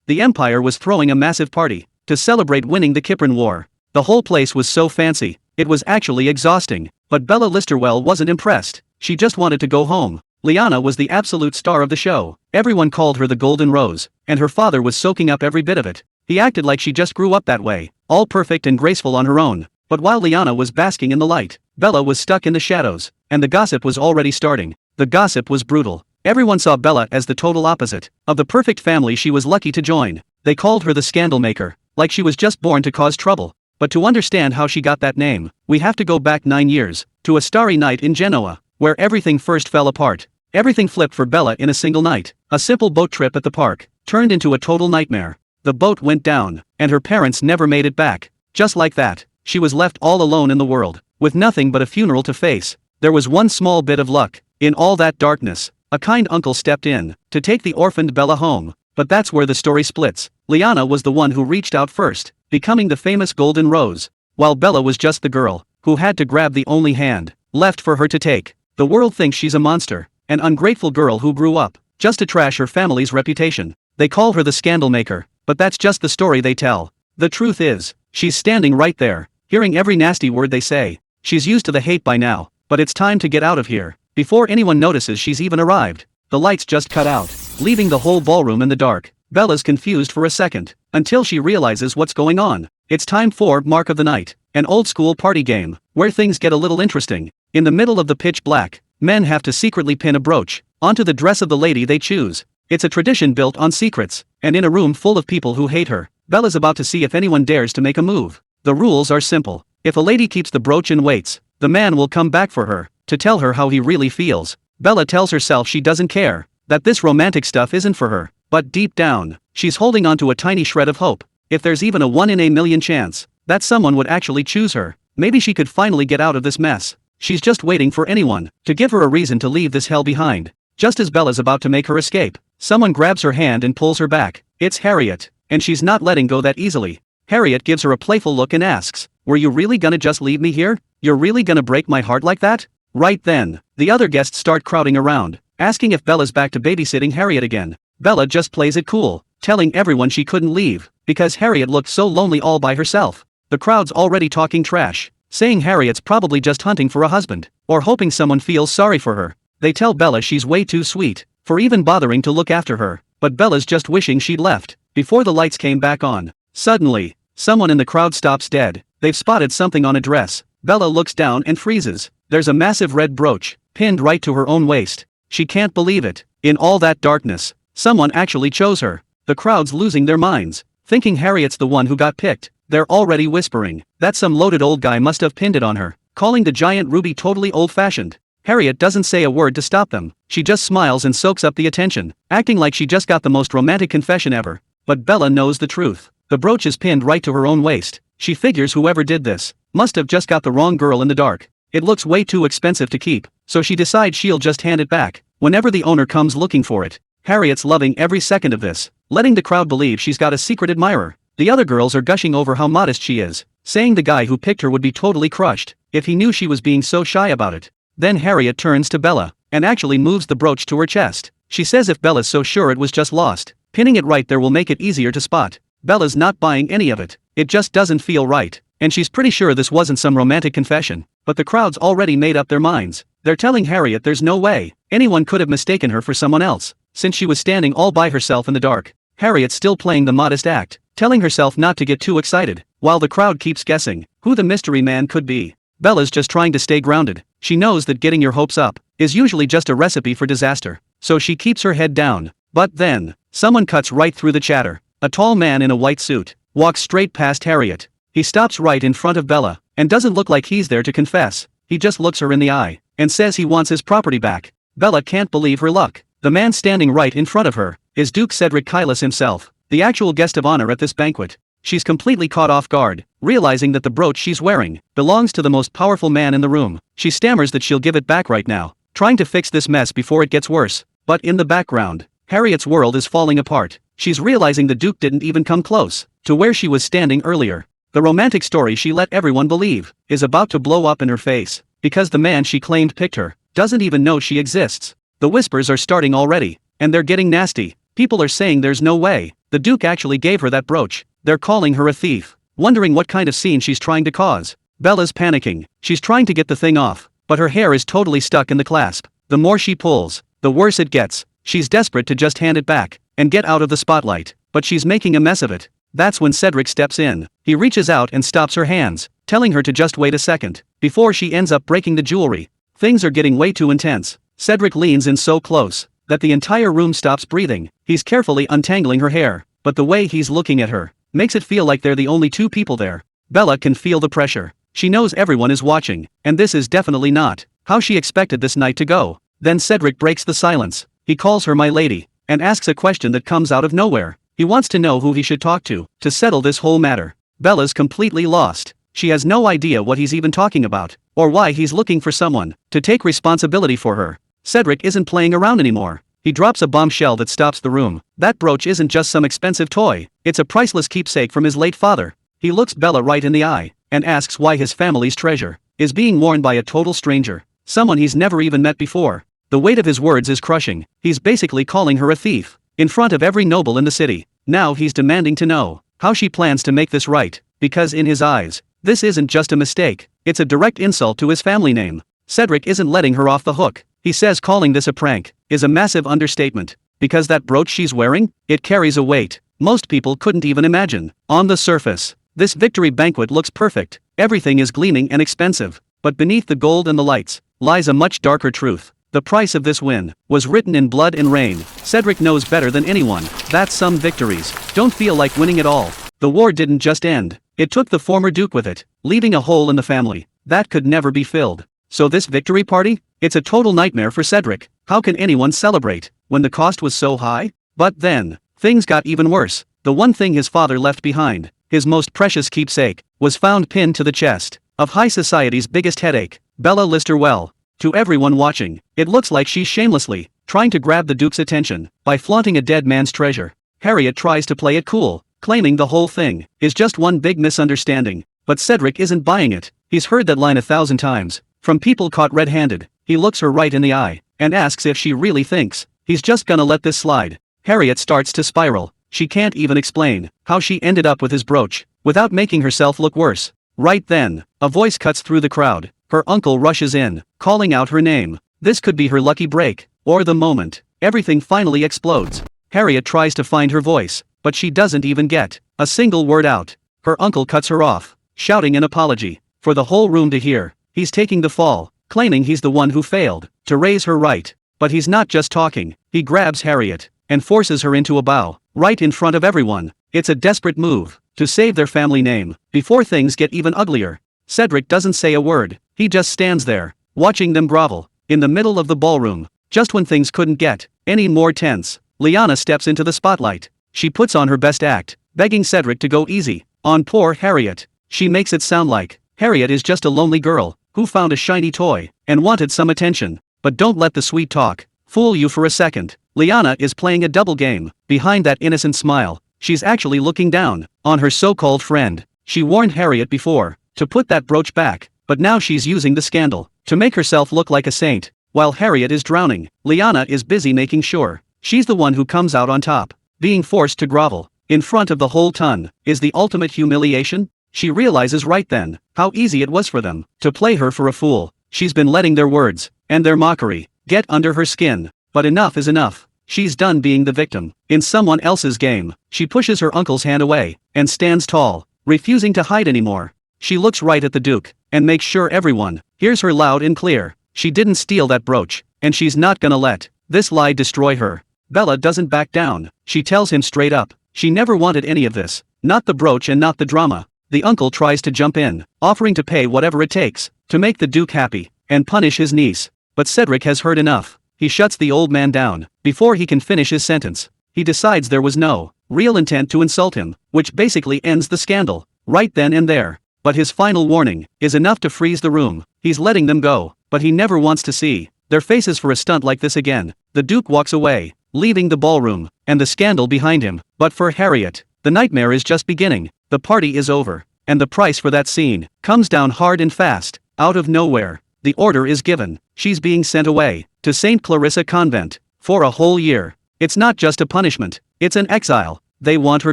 The Empire was throwing a massive party to celebrate winning the Kipran War. The whole place was so fancy, it was actually exhausting. But Bella Listerwell wasn't impressed. She just wanted to go home. Liana was the absolute star of the show. Everyone called her the Golden Rose, and her father was soaking up every bit of it. He acted like she just grew up that way, all perfect and graceful on her own. But while Liana was basking in the light, Bella was stuck in the shadows, and the gossip was already starting. The gossip was brutal. Everyone saw Bella as the total opposite of the perfect family she was lucky to join. They called her the scandal maker, like she was just born to cause trouble. But to understand how she got that name, we have to go back 9 years, to a starry night in Genoa, where everything first fell apart. Everything flipped for Bella in a single night. A simple boat trip at the park turned into a total nightmare. The boat went down, and her parents never made it back. Just like that, she was left all alone in the world, with nothing but a funeral to face. There was one small bit of luck. In all that darkness, a kind uncle stepped in to take the orphaned Bella home. But that's where the story splits. Liana was the one who reached out first, becoming the famous Golden Rose, while Bella was just the girl who had to grab the only hand left for her to take. The world thinks she's a monster, an ungrateful girl who grew up just to trash her family's reputation. They call her the scandal maker, but that's just the story they tell. The truth is, she's standing right there, hearing every nasty word they say. She's used to the hate by now, but it's time to get out of here, before anyone notices she's even arrived. The lights just cut out, leaving the whole ballroom in the dark. Bella's confused for a second, until she realizes what's going on. It's time for Mark of the Night, an old-school party game, where things get a little interesting. In the middle of the pitch black, men have to secretly pin a brooch onto the dress of the lady they choose. It's a tradition built on secrets, and in a room full of people who hate her, Bella's about to see if anyone dares to make a move. The rules are simple. If a lady keeps the brooch and waits, the man will come back for her, to tell her how he really feels. Bella tells herself she doesn't care, that this romantic stuff isn't for her, but deep down, she's holding onto a tiny shred of hope. If there's even a 1 in a million chance that someone would actually choose her, maybe she could finally get out of this mess. She's just waiting for anyone to give her a reason to leave this hell behind. Just as Bella's about to make her escape, someone grabs her hand and pulls her back. It's Harriet, and she's not letting go that easily. Harriet gives her a playful look and asks, "Were you really gonna just leave me here? You're really gonna break my heart like that?" Right then, the other guests start crowding around, asking if Bella's back to babysitting Harriet again. Bella just plays it cool, telling everyone she couldn't leave, because Harriet looked so lonely all by herself. The crowd's already talking trash, saying Harriet's probably just hunting for a husband, or hoping someone feels sorry for her. They tell Bella she's way too sweet for even bothering to look after her, but Bella's just wishing she'd left before the lights came back on. Suddenly, someone in the crowd stops dead. They've spotted something on a dress. Bella looks down and freezes. There's a massive red brooch, pinned right to her own waist. She can't believe it. In all that darkness, someone actually chose her. The crowd's losing their minds, thinking Harriet's the one who got picked. They're already whispering that some loaded old guy must have pinned it on her, calling the giant ruby totally old-fashioned. Harriet doesn't say a word to stop them. She just smiles and soaks up the attention, acting like she just got the most romantic confession ever. But Bella knows the truth. The brooch is pinned right to her own waist. She figures whoever did this must have just got the wrong girl in the dark. It looks way too expensive to keep, so she decides she'll just hand it back whenever the owner comes looking for it. Harriet's loving every second of this, letting the crowd believe she's got a secret admirer. The other girls are gushing over how modest she is, saying the guy who picked her would be totally crushed if he knew she was being so shy about it. Then Harriet turns to Bella and actually moves the brooch to her chest. She says if Bella's so sure it was just lost, pinning it right there will make it easier to spot. Bella's not buying any of it. It just doesn't feel right, and she's pretty sure this wasn't some romantic confession. But the crowd's already made up their minds. They're telling Harriet there's no way anyone could have mistaken her for someone else, since she was standing all by herself in the dark. Harriet's still playing the modest act, telling herself not to get too excited, while the crowd keeps guessing who the mystery man could be. Bella's just trying to stay grounded. She knows that getting your hopes up is usually just a recipe for disaster, so she keeps her head down. But then, someone cuts right through the chatter. A tall man in a white suit walks straight past Harriet. He stops right in front of Bella, and doesn't look like he's there to confess. He just looks her in the eye, and says he wants his property back. Bella can't believe her luck. The man standing right in front of her is Duke Cedric Kylus himself, the actual guest of honor at this banquet. She's completely caught off guard, realizing that the brooch she's wearing belongs to the most powerful man in the room. She stammers that she'll give it back right now, trying to fix this mess before it gets worse. But in the background, Harriet's world is falling apart. She's realizing the Duke didn't even come close to where she was standing earlier. The romantic story she let everyone believe is about to blow up in her face, because the man she claimed picked her doesn't even know she exists. The whispers are starting already, and they're getting nasty. People are saying there's no way The Duke actually gave her that brooch. They're calling her a thief. Wondering what kind of scene she's trying to cause. Bella's panicking. She's trying to get the thing off, but her hair is totally stuck in the clasp. The more she pulls, the worse it gets. She's desperate to just hand it back and get out of the spotlight, but she's making a mess of it. That's when Cedric steps in. He reaches out and stops her hands, telling her to just wait a second before she ends up breaking the jewelry. Things are getting way too intense. Cedric leans in so close that the entire room stops breathing. He's carefully untangling her hair, but the way he's looking at her makes it feel like they're the only two people there. Bella can feel the pressure. She knows everyone is watching, and this is definitely not how she expected this night to go. Then Cedric breaks the silence. He calls her my lady, and asks a question that comes out of nowhere. He wants to know who he should talk to settle this whole matter. Bella's completely lost. She has no idea what he's even talking about, or why he's looking for someone to take responsibility for her. Cedric isn't playing around anymore. He drops a bombshell that stops the room. That brooch isn't just some expensive toy, it's a priceless keepsake from his late father. He looks Bella right in the eye, and asks why his family's treasure is being worn by a total stranger, someone he's never even met before. The weight of his words is crushing. He's basically calling her a thief, in front of every noble in the city. Now he's demanding to know how she plans to make this right, because in his eyes, this isn't just a mistake, it's a direct insult to his family name. Cedric isn't letting her off the hook. He says calling this a prank is a massive understatement, because that brooch she's wearing, it carries a weight most people couldn't even imagine. On the surface, this victory banquet looks perfect, everything is gleaming and expensive, but beneath the gold and the lights lies a much darker truth. The price of this win was written in blood and rain. Cedric knows better than anyone that some victories don't feel like winning at all. The war didn't just end, it took the former Duke with it, leaving a hole in the family that could never be filled. So this victory party? It's a total nightmare for Cedric. How can anyone celebrate when the cost was so high? But then, things got even worse. The one thing his father left behind, his most precious keepsake, was found pinned to the chest of high society's biggest headache, Bella Listerwell. To everyone watching, it looks like she's shamelessly trying to grab the Duke's attention by flaunting a dead man's treasure. Harriet tries to play it cool, claiming the whole thing is just one big misunderstanding, but Cedric isn't buying it. He's heard that line 1,000 times from people caught red-handed. He looks her right in the eye and asks if she really thinks he's just gonna let this slide. Harriet starts to spiral. She can't even explain how she ended up with his brooch without making herself look worse. Right then, a voice cuts through the crowd. Her uncle rushes in, calling out her name. This could be her lucky break, or the moment everything finally explodes. Harriet tries to find her voice, but she doesn't even get a single word out. Her uncle cuts her off, shouting an apology for the whole room to hear. He's taking the fall, claiming he's the one who failed to raise her right. But he's not just talking. He grabs Harriet and forces her into a bow, right in front of everyone. It's a desperate move to save their family name before things get even uglier. Cedric doesn't say a word. He just stands there, watching them grovel in the middle of the ballroom. Just when things couldn't get any more tense, Lyanna steps into the spotlight. She puts on her best act, begging Cedric to go easy on poor Harriet. She makes it sound like Harriet is just a lonely girl who found a shiny toy and wanted some attention. But don't let the sweet talk fool you for a second. Lyanna is playing a double game. Behind that innocent smile, she's actually looking down on her so-called friend. She warned Harriet before to put that brooch back, but now she's using the scandal to make herself look like a saint. While Harriet is drowning, Lyanna is busy making sure she's the one who comes out on top. Being forced to grovel in front of the whole ton is the ultimate humiliation. She realizes right then how easy it was for them to play her for a fool. She's been letting their words and their mockery get under her skin. But enough is enough. She's done being the victim in someone else's game. She pushes her uncle's hand away and stands tall, refusing to hide anymore. She looks right at the Duke and makes sure everyone hears her loud and clear. She didn't steal that brooch, and she's not gonna let this lie destroy her. Bella doesn't back down. She tells him straight up she never wanted any of this, not the brooch and not the drama. The uncle tries to jump in, offering to pay whatever it takes to make the Duke happy and punish his niece. But Cedric has heard enough. He shuts the old man down before he can finish his sentence. He decides there was no real intent to insult him, which basically ends the scandal right then and there. But his final warning is enough to freeze the room. He's letting them go, but he never wants to see their faces for a stunt like this again. The Duke walks away, leaving the ballroom and the scandal behind him. But for Harriet, the nightmare is just beginning. The party is over, and the price for that scene comes down hard and fast. Out of nowhere, the order is given. She's being sent away to St. Clarissa Convent for a whole year. It's not just a punishment, it's an exile. They want her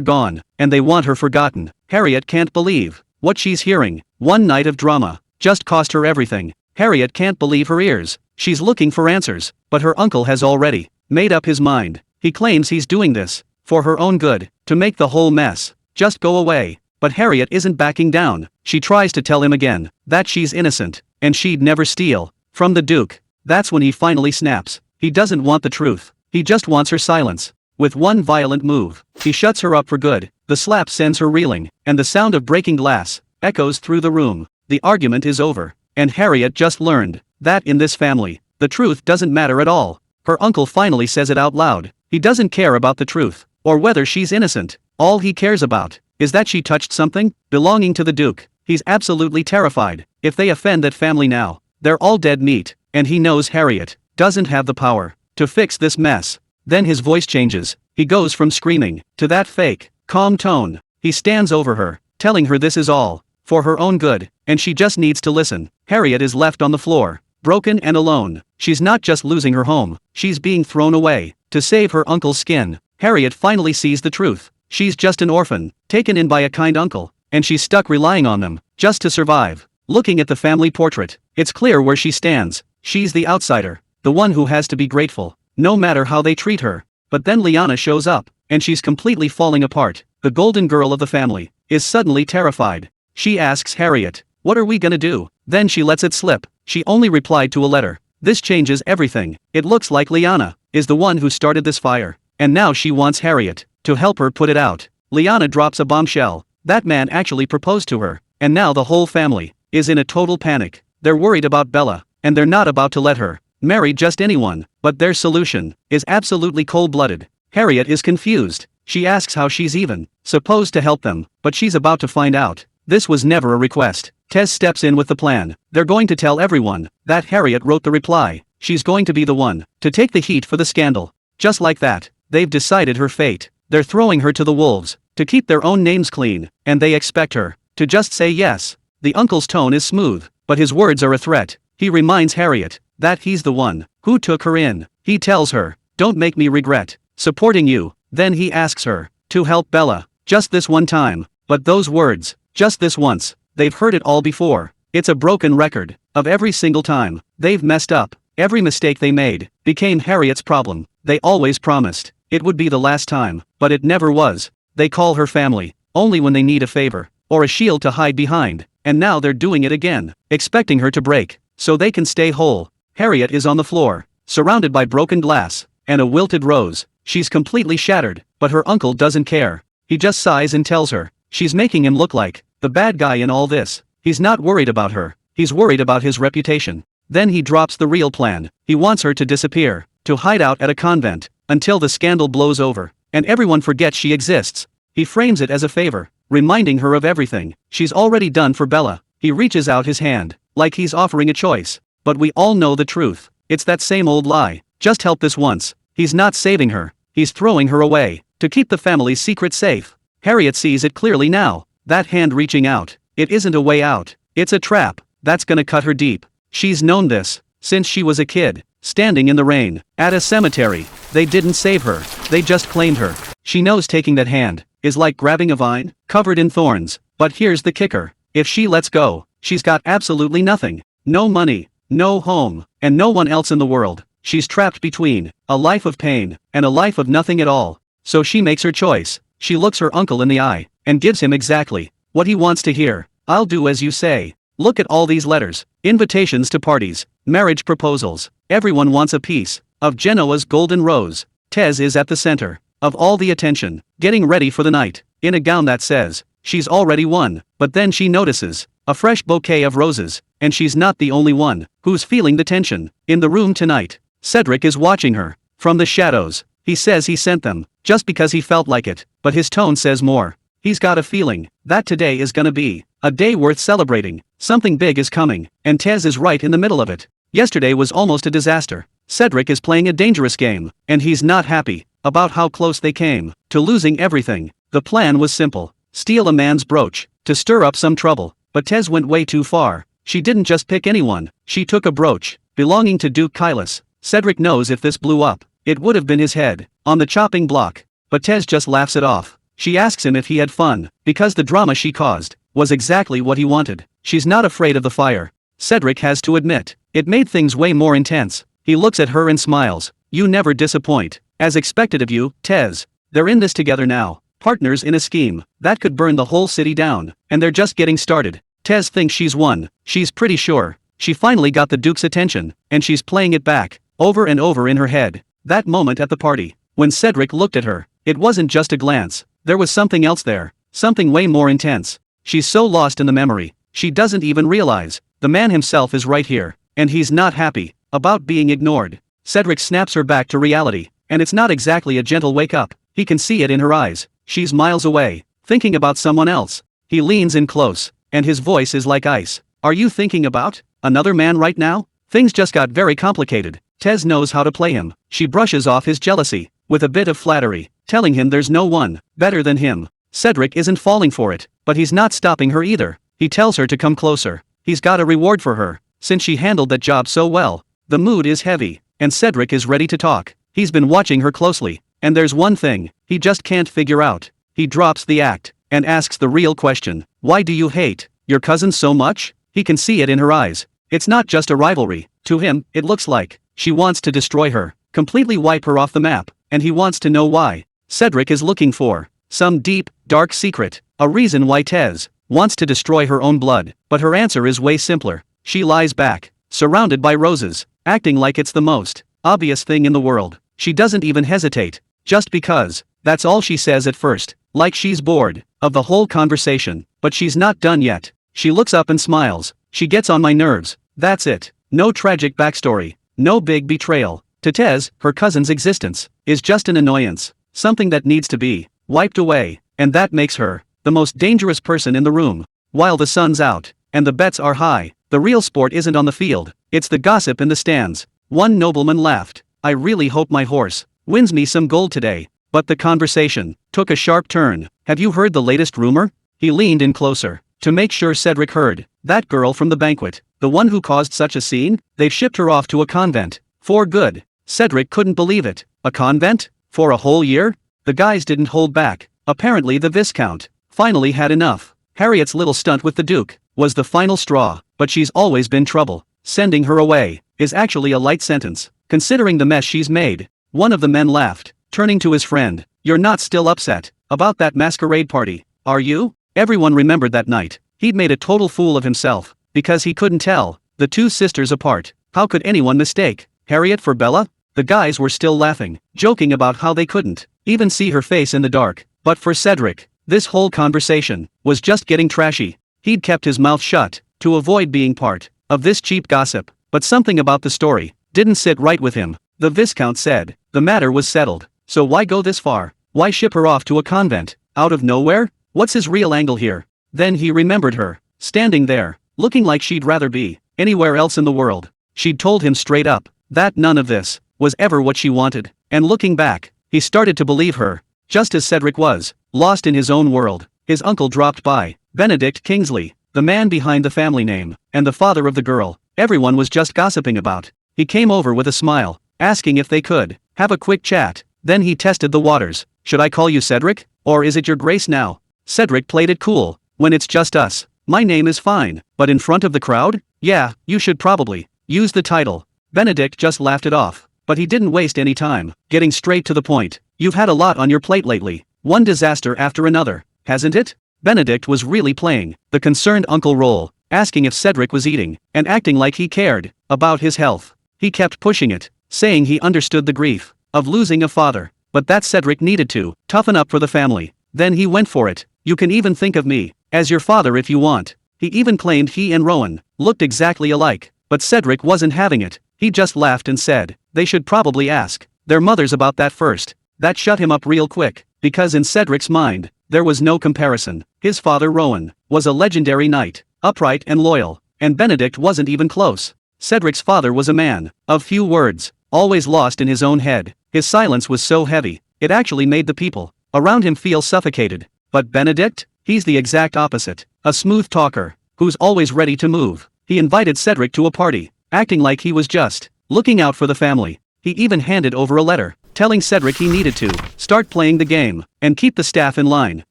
gone, and they want her forgotten. Harriet can't believe what she's hearing. One night of drama just cost her everything. Harriet can't believe her ears. She's looking for answers, but her uncle has already made up his mind. He claims he's doing this for her own good, to make the whole mess just go away. But Harriet isn't backing down. She tries to tell him again that she's innocent, and she'd never steal from the Duke. That's when he finally snaps. He doesn't want the truth. He just wants her silence. With one violent move, he shuts her up for good. The slap sends her reeling, and the sound of breaking glass echoes through the room. The argument is over, and Harriet just learned that in this family, the truth doesn't matter at all. Her uncle finally says it out loud. He doesn't care about the truth, or whether she's innocent. All he cares about is that she touched something belonging to the Duke. He's absolutely terrified. If they offend that family now, they're all dead meat, and he knows Harriet doesn't have the power to fix this mess. Then his voice changes. He goes from screaming to that fake, calm tone. He stands over her, telling her this is all for her own good, and she just needs to listen. Harriet is left on the floor, broken and alone. She's not just losing her home, she's being thrown away to save her uncle's skin. Harriet finally sees the truth. She's just an orphan, taken in by a kind uncle, and she's stuck relying on them just to survive. Looking at the family portrait, it's clear where she stands. She's the outsider, the one who has to be grateful, no matter how they treat her. But then Liana shows up, and she's completely falling apart. The golden girl of the family is suddenly terrified. She asks Harriet, "What are we gonna do?" Then she lets it slip. She only replied to a letter. This changes everything. It looks like Liana is the one who started this fire, and now she wants Harriet to help her put it out. Liana drops a bombshell. That man actually proposed to her, and now the whole family is in a total panic. They're worried about Bella, and they're not about to let her marry just anyone. But their solution is absolutely cold-blooded. Harriet is confused. She asks how she's even supposed to help them, but she's about to find out. This was never a request. Tez steps in with the plan. They're going to tell everyone that Harriet wrote the reply. She's going to be the one to take the heat for the scandal. Just like that, they've decided her fate. They're throwing her to the wolves to keep their own names clean, and they expect her to just say yes. The uncle's tone is smooth, but his words are a threat. He reminds Harriet that he's the one who took her in. He tells her, "Don't make me regret supporting you." Then he asks her to help Bella, just this one time. But those words, just this once, they've heard it all before. It's a broken record of every single time they've messed up. Every mistake they made became Harriet's problem. They always promised it would be the last time, but it never was. They call her family only when they need a favor or a shield to hide behind, and now they're doing it again, expecting her to break so they can stay whole. Harriet is on the floor, surrounded by broken glass and a wilted rose. She's completely shattered, but her uncle doesn't care. He just sighs and tells her she's making him look like the bad guy in all this. He's not worried about her, he's worried about his reputation. Then he drops the real plan. He wants her to disappear, to hide out at a convent, until the scandal blows over, and everyone forgets she exists. He frames it as a favor, reminding her of everything she's already done for Bella. He reaches out his hand, like he's offering a choice. But we all know the truth. It's that same old lie. Just help this once. He's not saving her, he's throwing her away, to keep the family's secret safe. Harriet sees it clearly now. That hand reaching out, it isn't a way out. It's a trap that's gonna cut her deep. She's known this since she was a kid, standing in the rain at a cemetery. They didn't save her, they just claimed her. She knows taking that hand is like grabbing a vine covered in thorns. But here's the kicker. If she lets go, she's got absolutely nothing. No money, no home, and no one else in the world. She's trapped between a life of pain and a life of nothing at all. So she makes her choice. She looks her uncle in the eye and gives him exactly what he wants to hear. "I'll do as you say." Look at all these letters, invitations to parties, marriage proposals. Everyone wants a piece of Genoa's golden rose. Tez is at the center of all the attention, getting ready for the night, in a gown that says she's already won. But then she notices a fresh bouquet of roses, and she's not the only one who's feeling the tension. In the room tonight, Cedric is watching her from the shadows. He says he sent them just because he felt like it, but his tone says more. He's got a feeling that today is gonna be a day worth celebrating. Something big is coming, and Tez is right in the middle of it. Yesterday was almost a disaster. Cedric is playing a dangerous game, and he's not happy about how close they came to losing everything. The plan was simple: steal a man's brooch to stir up some trouble. But Tez went way too far. She didn't just pick anyone, she took a brooch belonging to Duke Kailas. Cedric knows if this blew up, it would have been his head on the chopping block. but Tez just laughs it off. She asks him if he had fun, because the drama she caused was exactly what he wanted. She's not afraid of the fire. Cedric has to admit, it made things way more intense. He looks at her and smiles. You never disappoint. As expected of you, Tez. They're in this together now. Partners in a scheme that could burn the whole city down, and they're just getting started. Tez thinks she's won. She's pretty sure. She finally got the Duke's attention, and she's playing it back, over and over in her head. That moment at the party, when Cedric looked at her, it wasn't just a glance. There was something else there, something way more intense. She's so lost in the memory, she doesn't even realize. The man himself is right here, and he's not happy about being ignored. Cedric snaps her back to reality, and it's not exactly a gentle wake up. He can see it in her eyes. She's miles away, thinking about someone else. He leans in close, and his voice is like ice. Are you thinking about another man right now? Things just got very complicated. Tez knows how to play him. She brushes off his jealousy with a bit of flattery, telling him there's no one better than him. Cedric isn't falling for it, but he's not stopping her either. He tells her to come closer. He's got a reward for her, since she handled that job so well. The mood is heavy, and Cedric is ready to talk. He's been watching her closely, and there's one thing he just can't figure out. He drops the act and asks the real question. Why do you hate your cousin so much? He can see it in her eyes. It's not just a rivalry. To him, it looks like she wants to destroy her, completely wipe her off the map, and he wants to know why. Cedric is looking for some deep, dark secret, a reason why Tez wants to destroy her own blood, but her answer is way simpler. She lies back, surrounded by roses, acting like it's the most obvious thing in the world. She doesn't even hesitate, just because. That's all she says at first, like she's bored of the whole conversation, but she's not done yet. She looks up and smiles. She gets on my nerves. That's it. No tragic backstory, no big betrayal. To Tez, her cousin's existence is just an annoyance, something that needs to be wiped away, and that makes her the most dangerous person in the room. While the sun's out, and the bets are high, the real sport isn't on the field, it's the gossip in the stands. One nobleman laughed. I really hope my horse wins me some gold today. But the conversation took a sharp turn. Have you heard the latest rumor? He leaned in closer to make sure Cedric heard. That girl from the banquet, the one who caused such a scene, they've shipped her off to a convent. For good. Cedric couldn't believe it. A convent? For a whole year? The guys didn't hold back. Apparently the Viscount finally had enough. Harriet's little stunt with the Duke was the final straw, but she's always been trouble. Sending her away is actually a light sentence, considering the mess she's made. One of the men laughed, turning to his friend. You're not still upset about that masquerade party, are you? Everyone remembered that night. He'd made a total fool of himself, because he couldn't tell the two sisters apart. How could anyone mistake Harriet for Bella? The guys were still laughing, joking about how they couldn't even see her face in the dark. But for Cedric, this whole conversation was just getting trashy. He'd kept his mouth shut to avoid being part of this cheap gossip, but something about the story didn't sit right with him. The Viscount said the matter was settled, so why go this far? Why ship her off to a convent, out of nowhere? What's his real angle here? Then he remembered her, standing there, looking like she'd rather be anywhere else in the world. She'd told him straight up that none of this was ever what she wanted, and looking back, he started to believe her, just as Cedric was, lost in his own world. His uncle dropped by, Benedict Kingsley, the man behind the family name, and the father of the girl everyone was just gossiping about. He came over with a smile, asking if they could have a quick chat. Then he tested the waters. Should I call you Cedric, or is it your grace now? Cedric played it cool. When it's just us, my name is fine, but in front of the crowd? Yeah, you should probably use the title. Benedict just laughed it off, but he didn't waste any time, getting straight to the point. You've had a lot on your plate lately, one disaster after another, hasn't it? Benedict was really playing the concerned uncle role, asking if Cedric was eating, and acting like he cared about his health. He kept pushing it, saying he understood the grief of losing a father, but that Cedric needed to toughen up for the family. Then he went for it. You can even think of me as your father if you want. He even claimed he and Rowan looked exactly alike, but Cedric wasn't having it. He just laughed and said, they should probably ask their mothers about that first. That shut him up real quick, because in Cedric's mind, there was no comparison. His father Rowan was a legendary knight, upright and loyal, and Benedict wasn't even close. Cedric's father was a man of few words, always lost in his own head. His silence was so heavy, it actually made the people around him feel suffocated. But Benedict? He's the exact opposite, a smooth talker, who's always ready to move. He invited Cedric to a party, acting like he was just looking out for the family. He even handed over a letter telling Cedric he needed to start playing the game and keep the staff in line,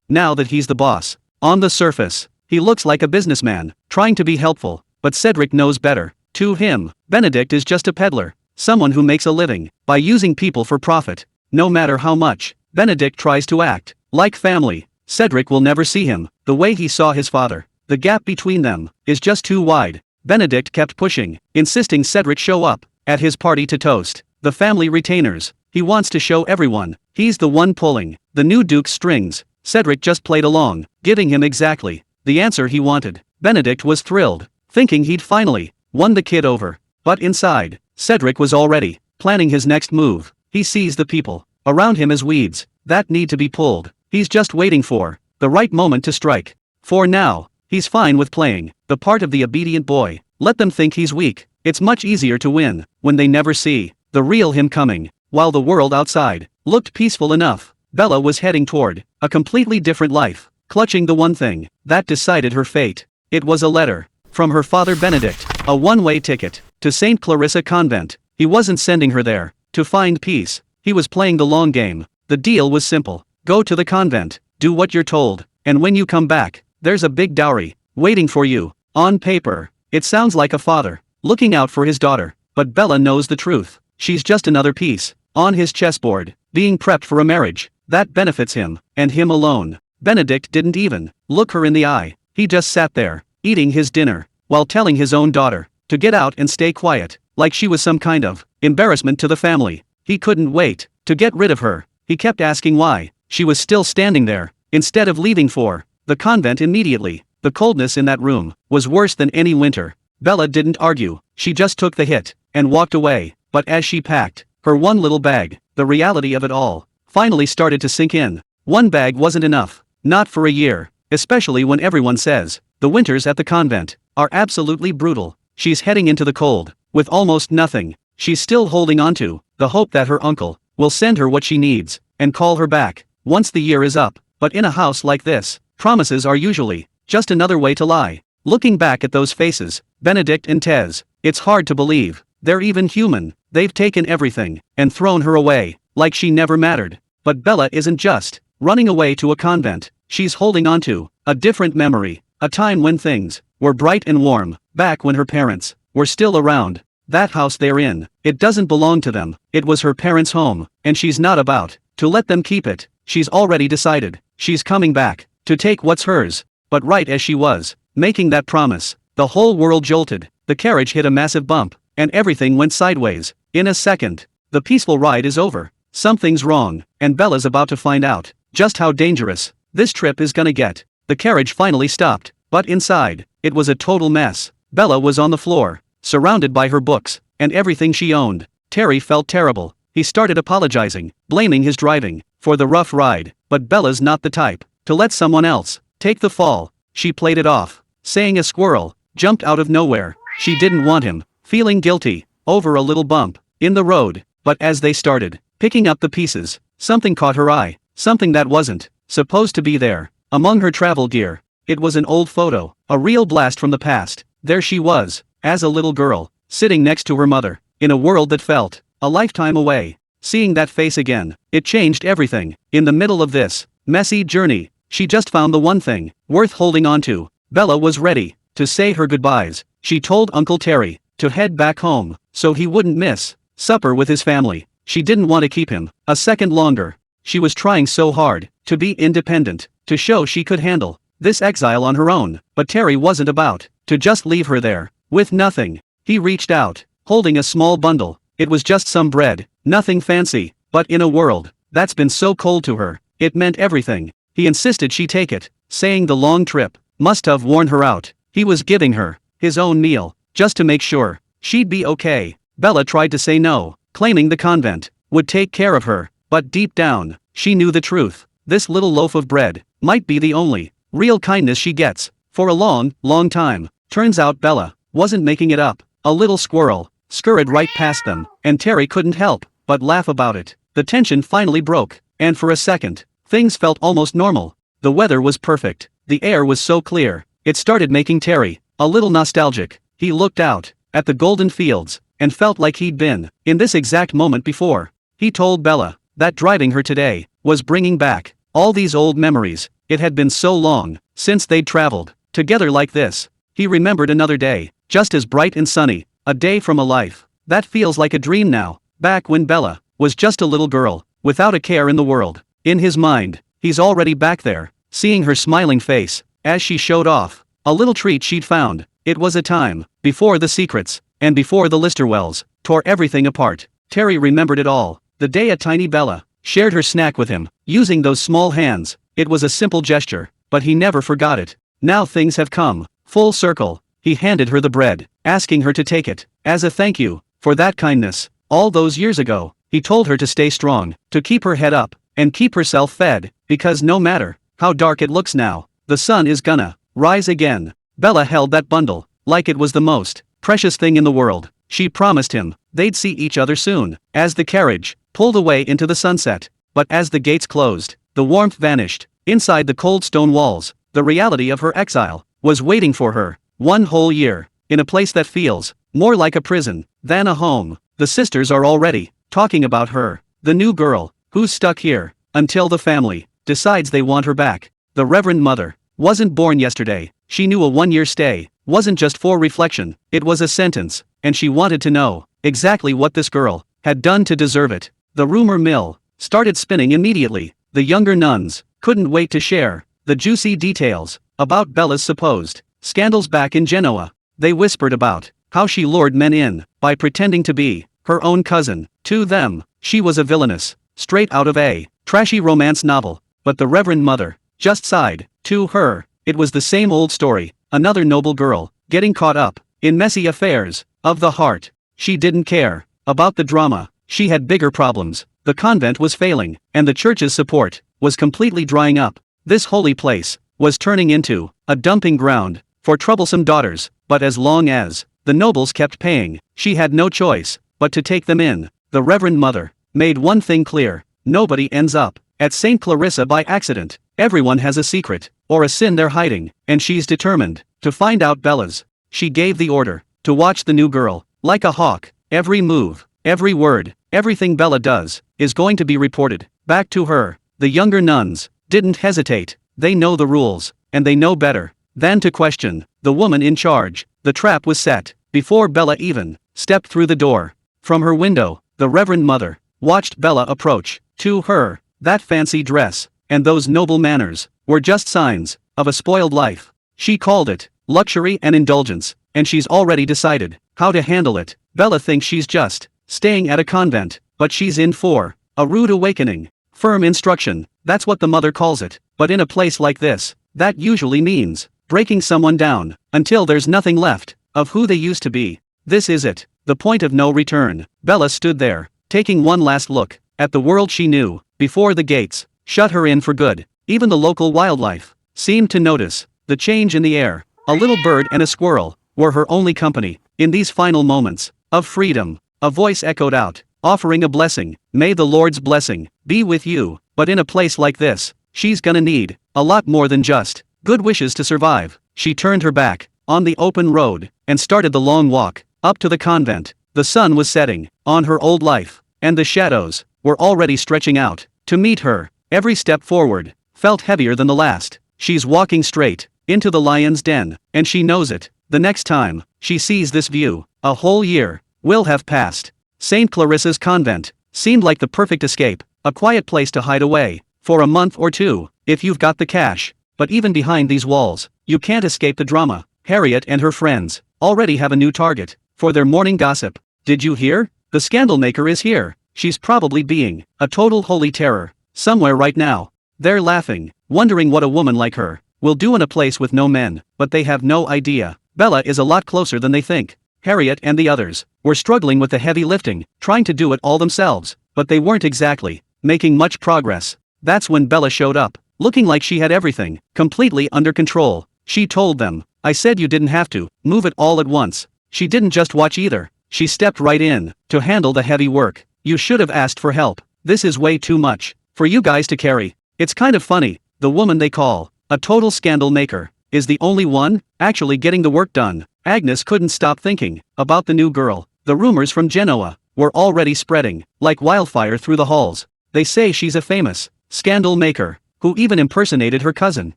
now that he's the boss. On the surface, he looks like a businessman, trying to be helpful, but Cedric knows better. To him, Benedict is just a peddler, someone who makes a living by using people for profit. No matter how much Benedict tries to act like family, Cedric will never see him the way he saw his father. The gap between them is just too wide. Benedict kept pushing, insisting Cedric show up at his party to toast the family retainers. He wants to show everyone he's the one pulling the new Duke's strings. Cedric just played along, giving him exactly the answer he wanted. Benedict was thrilled, thinking he'd finally won the kid over. But inside, Cedric was already planning his next move. He sees the people around him as weeds that need to be pulled. He's just waiting for the right moment to strike. For now, he's fine with playing the part of the obedient boy. Let them think he's weak. It's much easier to win when they never see the real him coming. While the world outside looked peaceful enough, Bella was heading toward a completely different life, clutching the one thing that decided her fate. It was a letter from her father Benedict, a one-way ticket to St. Clarissa Convent. He wasn't sending her there to find peace. He was playing the long game. The deal was simple. Go to the convent, do what you're told, and when you come back, there's a big dowry waiting for you. On paper, it sounds like a father looking out for his daughter, but Bella knows the truth. She's just another piece on his chessboard, being prepped for a marriage that benefits him, and him alone. Benedict didn't even look her in the eye. He just sat there, eating his dinner, while telling his own daughter to get out and stay quiet, like she was some kind of embarrassment to the family. He couldn't wait to get rid of her. He kept asking why she was still standing there, instead of leaving for the convent immediately. The coldness in that room was worse than any winter. Bella didn't argue, she just took the hit and walked away. But as she packed her one little bag, the reality of it all finally started to sink in. One bag wasn't enough, not for a year, especially when everyone says the winters at the convent are absolutely brutal. She's heading into the cold with almost nothing. She's still holding on to the hope that her uncle will send her what she needs and call her back once the year is up. But in a house like this, promises are usually just another way to lie. Looking back at those faces, Benedict and Tez, it's hard to believe they're even human. They've taken everything and thrown her away like she never mattered. But Bella isn't just running away to a convent. She's holding on to a different memory, a time when things were bright and warm, back when her parents were still around. That house they're in, it doesn't belong to them. It was her parents' home, and she's not about to let them keep it. She's already decided she's coming back to take what's hers. But right as she was making that promise, the whole world jolted. The carriage hit a massive bump, and everything went sideways. In a second, the peaceful ride is over. Something's wrong, and Bella's about to find out just how dangerous this trip is gonna get. The carriage finally stopped, but inside, it was a total mess. Bella was on the floor, surrounded by her books and everything she owned. Terry felt terrible. He started apologizing, blaming his driving for the rough ride. But Bella's not the type to let someone else take the fall. She played it off, saying a squirrel jumped out of nowhere. She didn't want him feeling guilty over a little bump in the road. But as they started picking up the pieces, something caught her eye, something that wasn't supposed to be there. Among her travel gear, it was an old photo, a real blast from the past. There she was, as a little girl, sitting next to her mother, in a world that felt a lifetime away. Seeing that face again, it changed everything. In the middle of this messy journey, she just found the one thing worth holding on to. Bella was ready to say her goodbyes. She told Uncle Terry to head back home so he wouldn't miss supper with his family. She didn't want to keep him a second longer. She was trying so hard to be independent, to show she could handle this exile on her own. But Terry wasn't about to just leave her there with nothing. He reached out, holding a small bundle. It was just some bread, nothing fancy, but in a world that's been so cold to her, it meant everything. He insisted she take it, saying the long trip must have worn her out. He was giving her his own meal, just to make sure she'd be okay. Bella tried to say no, claiming the convent would take care of her, but deep down, she knew the truth. This little loaf of bread might be the only real kindness she gets for a long, long time. Turns out Bella wasn't making it up. A little squirrel scurried right past them, and Terry couldn't help but laugh about it. The tension finally broke, and for a second, things felt almost normal. The weather was perfect. The air was so clear, it started making Terry a little nostalgic. He looked out at the golden fields and felt like he'd been in this exact moment before. He told Bella that driving her today was bringing back all these old memories. It had been so long since they'd traveled together like this. He remembered another day, just as bright and sunny, a day from a life that feels like a dream now, back when Bella was just a little girl, without a care in the world. In his mind, he's already back there, seeing her smiling face as she showed off a little treat she'd found. It was a time before the secrets and before the Listerwells tore everything apart. Terry remembered it all, the day a tiny Bella shared her snack with him, using those small hands. It was a simple gesture, but he never forgot it. Now things have come full circle. He handed her the bread, asking her to take it as a thank you for that kindness. All those years ago, he told her to stay strong, to keep her head up, and keep herself fed, because no matter how dark it looks now, the sun is gonna rise again. Bella held that bundle like it was the most precious thing in the world. She promised him they'd see each other soon. As the carriage pulled away into the sunset, but as the gates closed, the warmth vanished. Inside the cold stone walls, the reality of her exile was waiting for her. 1 whole year, in a place that feels more like a prison than a home. The sisters are already talking about her, the new girl who's stuck here until the family decides they want her back. The Reverend Mother wasn't born yesterday. She knew a 1-year stay wasn't just for reflection, it was a sentence, and she wanted to know exactly what this girl had done to deserve it. The rumor mill started spinning immediately. The younger nuns couldn't wait to share the juicy details about Bella's supposed scandals back in Genoa. They whispered about how she lured men in by pretending to be her own cousin. To them, she was a villainess, straight out of a trashy romance novel. But the Reverend Mother just sighed. To her, it was the same old story, another noble girl getting caught up in messy affairs of the heart. She didn't care about the drama. She had bigger problems. The convent was failing, and the church's support was completely drying up. This holy place was turning into a dumping ground for troublesome daughters. But as long as the nobles kept paying, she had no choice but to take them in. The Reverend Mother made one thing clear: nobody ends up at St. Clarissa by accident. Everyone has a secret or a sin they're hiding, and she's determined to find out Bella's. She gave the order to watch the new girl like a hawk. Every move, every word, everything Bella does is going to be reported back to her. The younger nuns didn't hesitate. They know the rules, and they know better than to question the woman in charge. The trap was set before Bella even stepped through the door. From her window, the Reverend Mother watched Bella approach. To her, that fancy dress and those noble manners were just signs of a spoiled life. She called it luxury and indulgence, and she's already decided how to handle it. Bella thinks she's just staying at a convent, but she's in for a rude awakening. Firm instruction, that's what the mother calls it. But in a place like this, that usually means breaking someone down until there's nothing left of who they used to be. This is it, the point of no return. Bella stood there, taking one last look at the world she knew before the gates shut her in for good. Even the local wildlife seemed to notice the change in the air. A little bird and a squirrel were her only company. In these final moments of freedom, a voice echoed out, offering a blessing. May the Lord's blessing be with you. But in a place like this, she's gonna need a lot more than just good wishes to survive. She turned her back on the open road and started the long walk up to the convent. The sun was setting on her old life, and the shadows were already stretching out to meet her. Every step forward felt heavier than the last. She's walking straight into the lion's den, and she knows it. The next time she sees this view, a whole year will have passed. St. Clarissa's convent seemed like the perfect escape, a quiet place to hide away for a month or two, if you've got the cash. But even behind these walls, you can't escape the drama. Harriet and her friends already have a new target for their morning gossip. Did you hear? The scandal maker is here. She's probably being a total holy terror somewhere right now. They're laughing, wondering what a woman like her will do in a place with no men, but they have no idea. Bella is a lot closer than they think. Harriet and the others were struggling with the heavy lifting, trying to do it all themselves, but they weren't exactly making much progress. That's when Bella showed up, looking like she had everything completely under control. She told them, "I said you didn't have to move it all at once." She didn't just watch either. She stepped right in to handle the heavy work. "You should have asked for help. This is way too much for you guys to carry." It's kind of funny, the woman they call a total scandal maker is the only one actually getting the work done. Agnes couldn't stop thinking about the new girl. The rumors from Genoa were already spreading, like wildfire through the halls. They say she's a famous scandal maker, who even impersonated her cousin,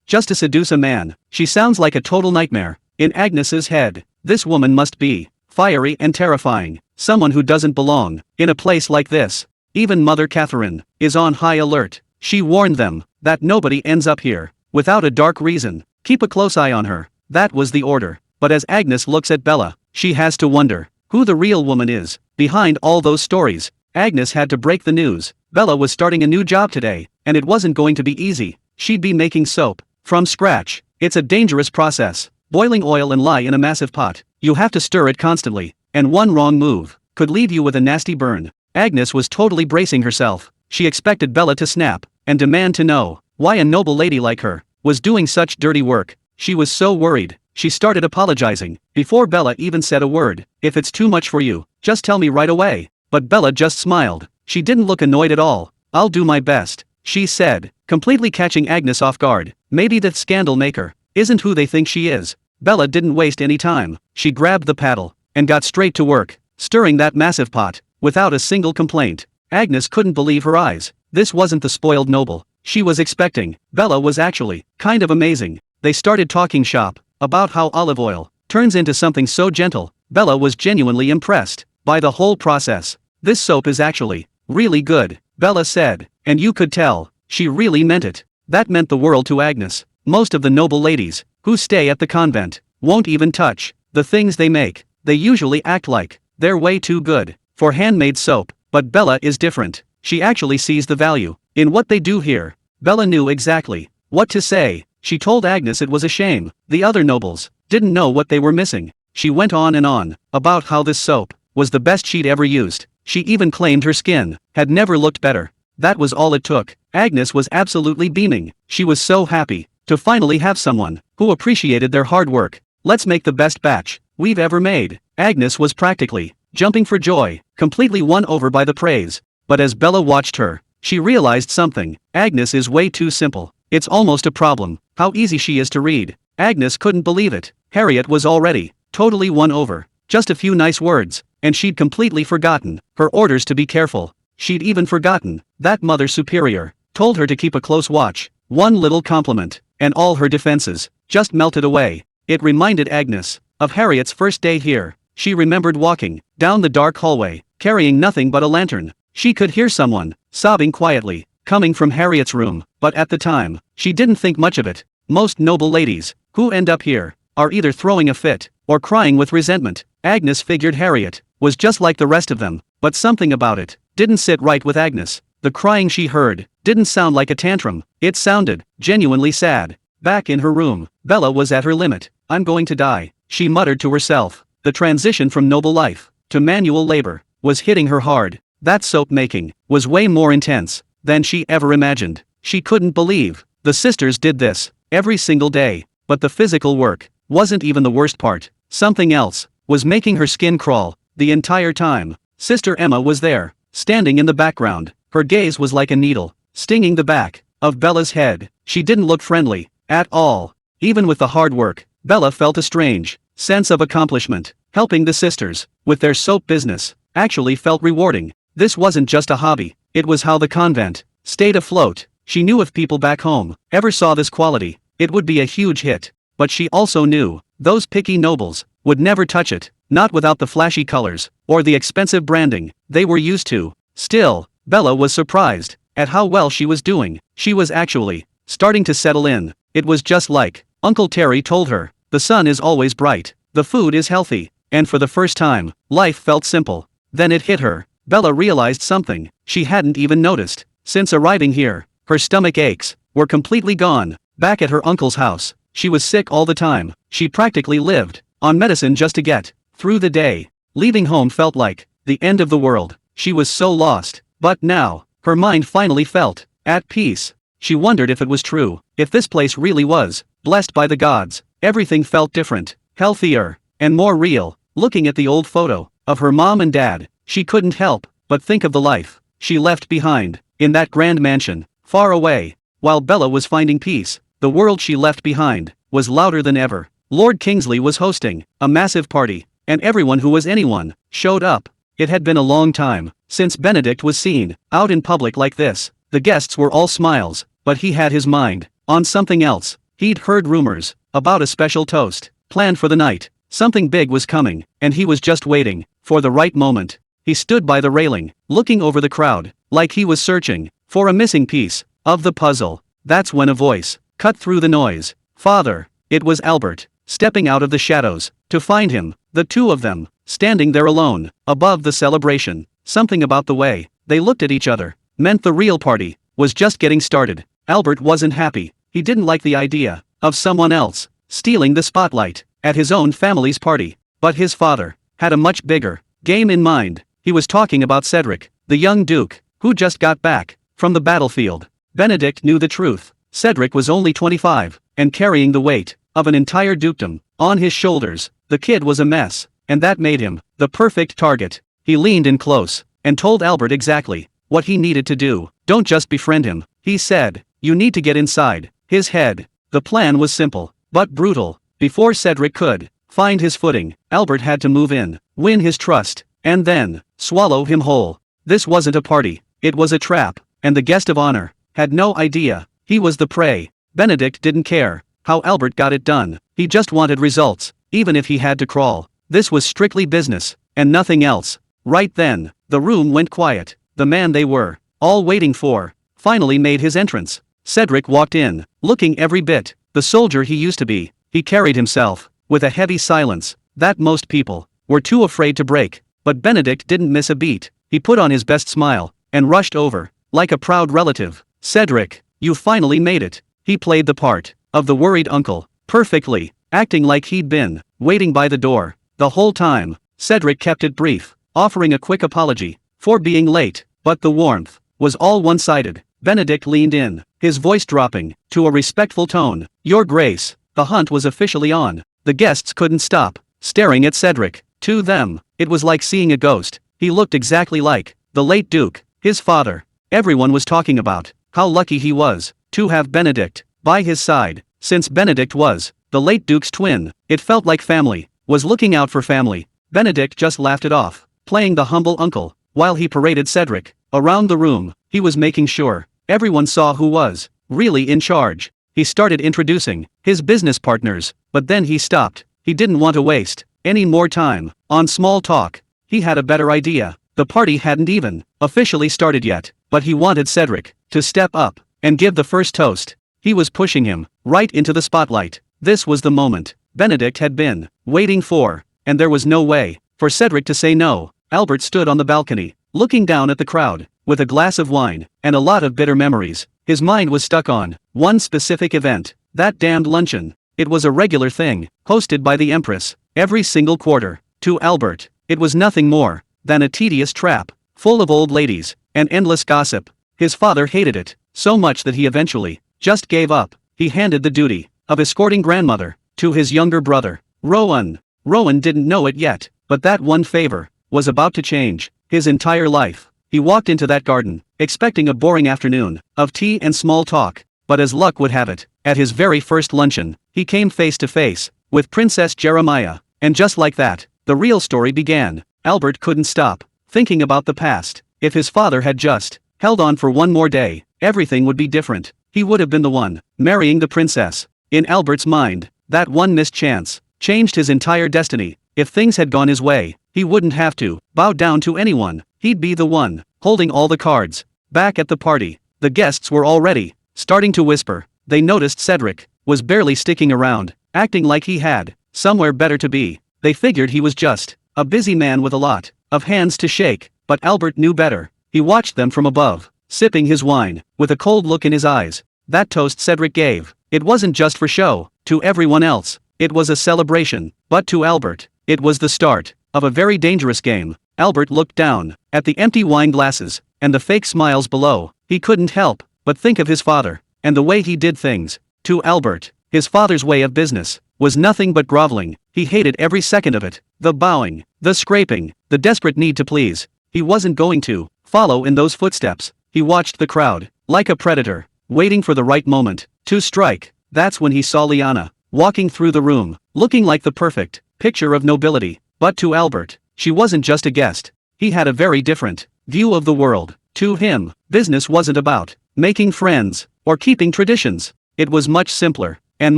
just to seduce a man. She sounds like a total nightmare. In Agnes's head, this woman must be fiery and terrifying, someone who doesn't belong in a place like this. Even Mother Catherine is on high alert. She warned them that nobody ends up here without a dark reason. Keep a close eye on her. That was the order. But as Agnes looks at Bella, she has to wonder who the real woman is behind all those stories. Agnes had to break the news. Bella was starting a new job today, and it wasn't going to be easy. She'd be making soap from scratch. It's a dangerous process. Boiling oil and lye in a massive pot. You have to stir it constantly, and one wrong move could leave you with a nasty burn. Agnes was totally bracing herself. She expected Bella to snap and demand to know why a noble lady like her was doing such dirty work. She was so worried. She started apologizing before Bella even said a word. If it's too much for you, just tell me right away. But Bella just smiled. She didn't look annoyed at all. I'll do my best, she said, completely catching Agnes off guard. Maybe that scandal maker isn't who they think she is. Bella didn't waste any time. She grabbed the paddle and got straight to work, stirring that massive pot without a single complaint. Agnes couldn't believe her eyes. This wasn't the spoiled noble she was expecting. Bella was actually kind of amazing. They started talking shop about how olive oil turns into something so gentle. Bella was genuinely impressed by the whole process. This soap is actually really good, Bella said, and you could tell she really meant it. That meant the world to Agnes. Most of the noble ladies who stay at the convent won't even touch the things they make. They usually act like they're way too good for handmade soap, but Bella is different. She actually sees the value in what they do here. Bella knew exactly what to say. She told Agnes it was a shame the other nobles didn't know what they were missing. She went on and on about how this soap was the best she'd ever used. She even claimed her skin had never looked better. That was all it took. Agnes was absolutely beaming. She was so happy to finally have someone who appreciated their hard work. Let's make the best batch we've ever made. Agnes was practically jumping for joy, completely won over by the praise. But as Bella watched her, she realized something. Agnes is way too simple. It's almost a problem how easy she is to read. Agnes couldn't believe it. Harriet was already totally won over. Just a few nice words, and she'd completely forgotten her orders to be careful. She'd even forgotten that Mother Superior told her to keep a close watch. One little compliment, and all her defenses just melted away. It reminded Agnes of Harriet's first day here. She remembered walking down the dark hallway, carrying nothing but a lantern. She could hear someone sobbing quietly coming from Harriet's room, but at the time, she didn't think much of it. Most noble ladies who end up here are either throwing a fit or crying with resentment. Agnes figured Harriet was just like the rest of them, but something about it didn't sit right with Agnes. The crying she heard didn't sound like a tantrum. It sounded genuinely sad. Back in her room, Bella was at her limit. I'm going to die, she muttered to herself. The transition from noble life to manual labor was hitting her hard. That soap making was way more intense than she ever imagined. She couldn't believe the sisters did this every single day. But the physical work wasn't even the worst part. Something else was making her skin crawl the entire time. Sister Emma was there, standing in the background. Her gaze was like a needle, stinging the back of Bella's head. She didn't look friendly at all. Even with the hard work, Bella felt a strange sense of accomplishment. Helping the sisters with their soap business actually felt rewarding. This wasn't just a hobby, it was how the convent stayed afloat. She knew if people back home ever saw this quality, it would be a huge hit. But she also knew those picky nobles would never touch it, not without the flashy colors or the expensive branding they were used to. Still, Bella was surprised at how well she was doing. She was actually starting to settle in. It was just like Uncle Terry told her. The sun is always bright, the food is healthy, and for the first time, life felt simple. Then it hit her. Bella realized something she hadn't even noticed. Since arriving here, her stomach aches were completely gone. Back at her uncle's house, she was sick all the time. She practically lived on medicine just to get through the day. Leaving home felt like the end of the world. She was so lost. But now, her mind finally felt at peace. She wondered if it was true, if this place really was blessed by the gods. Everything felt different, healthier, and more real. Looking at the old photo of her mom and dad, she couldn't help but think of the life she left behind in that grand mansion, far away. While Bella was finding peace, the world she left behind was louder than ever. Lord Kingsley was hosting a massive party, and everyone who was anyone showed up. It had been a long time since Benedict was seen out in public like this. The guests were all smiles, but he had his mind on something else. He'd heard rumors about a special toast planned for the night. Something big was coming, and he was just waiting for the right moment. He stood by the railing, looking over the crowd, like he was searching for a missing piece of the puzzle. That's when a voice cut through the noise. "Father!" It was Albert, stepping out of the shadows to find him, the two of them, standing there alone, above the celebration. Something about the way they looked at each other meant the real party was just getting started. Albert wasn't happy. He didn't like the idea of someone else stealing the spotlight at his own family's party. But his father had a much bigger game in mind. He was talking about Cedric, the young duke, who just got back from the battlefield. Benedict knew the truth. Cedric was only 25, and carrying the weight of an entire dukedom on his shoulders. The kid was a mess, and that made him the perfect target. He leaned in close and told Albert exactly what he needed to do. "Don't just befriend him," he said. "You need to get inside his head." The plan was simple, but brutal. Before Cedric could find his footing, Albert had to move in, win his trust, and then swallow him whole. This wasn't a party, it was a trap, and the guest of honor had no idea he was the prey. Benedict didn't care how Albert got it done. He just wanted results, even if he had to crawl. This was strictly business, and nothing else. Right then, the room went quiet. The man they were all waiting for finally made his entrance. Cedric walked in, looking every bit the soldier he used to be. He carried himself with a heavy silence that most people were too afraid to break. But Benedict didn't miss a beat. He put on his best smile and rushed over like a proud relative. "Cedric, you finally made it." He played the part of the worried uncle perfectly, acting like he'd been waiting by the door the whole time. Cedric kept it brief, offering a quick apology for being late, but the warmth was all one-sided. Benedict leaned in, his voice dropping to a respectful tone. "Your Grace." The hunt was officially on. The guests couldn't stop staring at Cedric. To them, it was like seeing a ghost. He looked exactly like the late Duke, his father. Everyone was talking about how lucky he was to have Benedict by his side. Since Benedict was the late Duke's twin, it felt like family was looking out for family. Benedict just laughed it off, playing the humble uncle, while he paraded Cedric around the room. He was making sure everyone saw who was really in charge. He started introducing his business partners, but then he stopped. He didn't want to waste any more time on small talk. He had a better idea. The party hadn't even officially started yet, but he wanted Cedric to step up and give the first toast. He was pushing him right into the spotlight. This was the moment Benedict had been waiting for, and there was no way for Cedric to say no. Albert stood on the balcony, looking down at the crowd, with a glass of wine and a lot of bitter memories. His mind was stuck on one specific event, that damned luncheon. It was a regular thing, hosted by the Empress every single quarter. To Albert, it was nothing more than a tedious trap, full of old ladies and endless gossip. His father hated it so much that he eventually just gave up. He handed the duty of escorting grandmother to his younger brother, Rowan. Rowan didn't know it yet, but that one favor was about to change his entire life. He walked into that garden, expecting a boring afternoon of tea and small talk, but as luck would have it, at his very first luncheon, he came face to face with Princess Jeremiah, and just like that, the real story began. Albert couldn't stop thinking about the past. If his father had just held on for one more day, everything would be different. He would have been the one marrying the princess. In Albert's mind, that one missed chance changed his entire destiny. If things had gone his way, he wouldn't have to bow down to anyone. He'd be the one holding all the cards. Back at the party, the guests were already starting to whisper. They noticed Cedric was barely sticking around, acting like he had somewhere better to be. They figured he was just a busy man with a lot of hands to shake, but Albert knew better. He watched them from above, sipping his wine, with a cold look in his eyes. That toast Cedric gave, it wasn't just for show. To everyone else, it was a celebration, but to Albert, it was the start of a very dangerous game. Albert looked down at the empty wine glasses and the fake smiles below. He couldn't help but think of his father and the way he did things. To Albert, his father's way of business was nothing but groveling. He hated every second of it. The bowing, the scraping, the desperate need to please. He wasn't going to follow in those footsteps. He watched the crowd like a predator, waiting for the right moment to strike. That's when he saw Liana walking through the room, looking like the perfect picture of nobility. But to Albert, she wasn't just a guest. he had a very different view of the world. To him, business wasn't about making friends or keeping traditions. It was much simpler and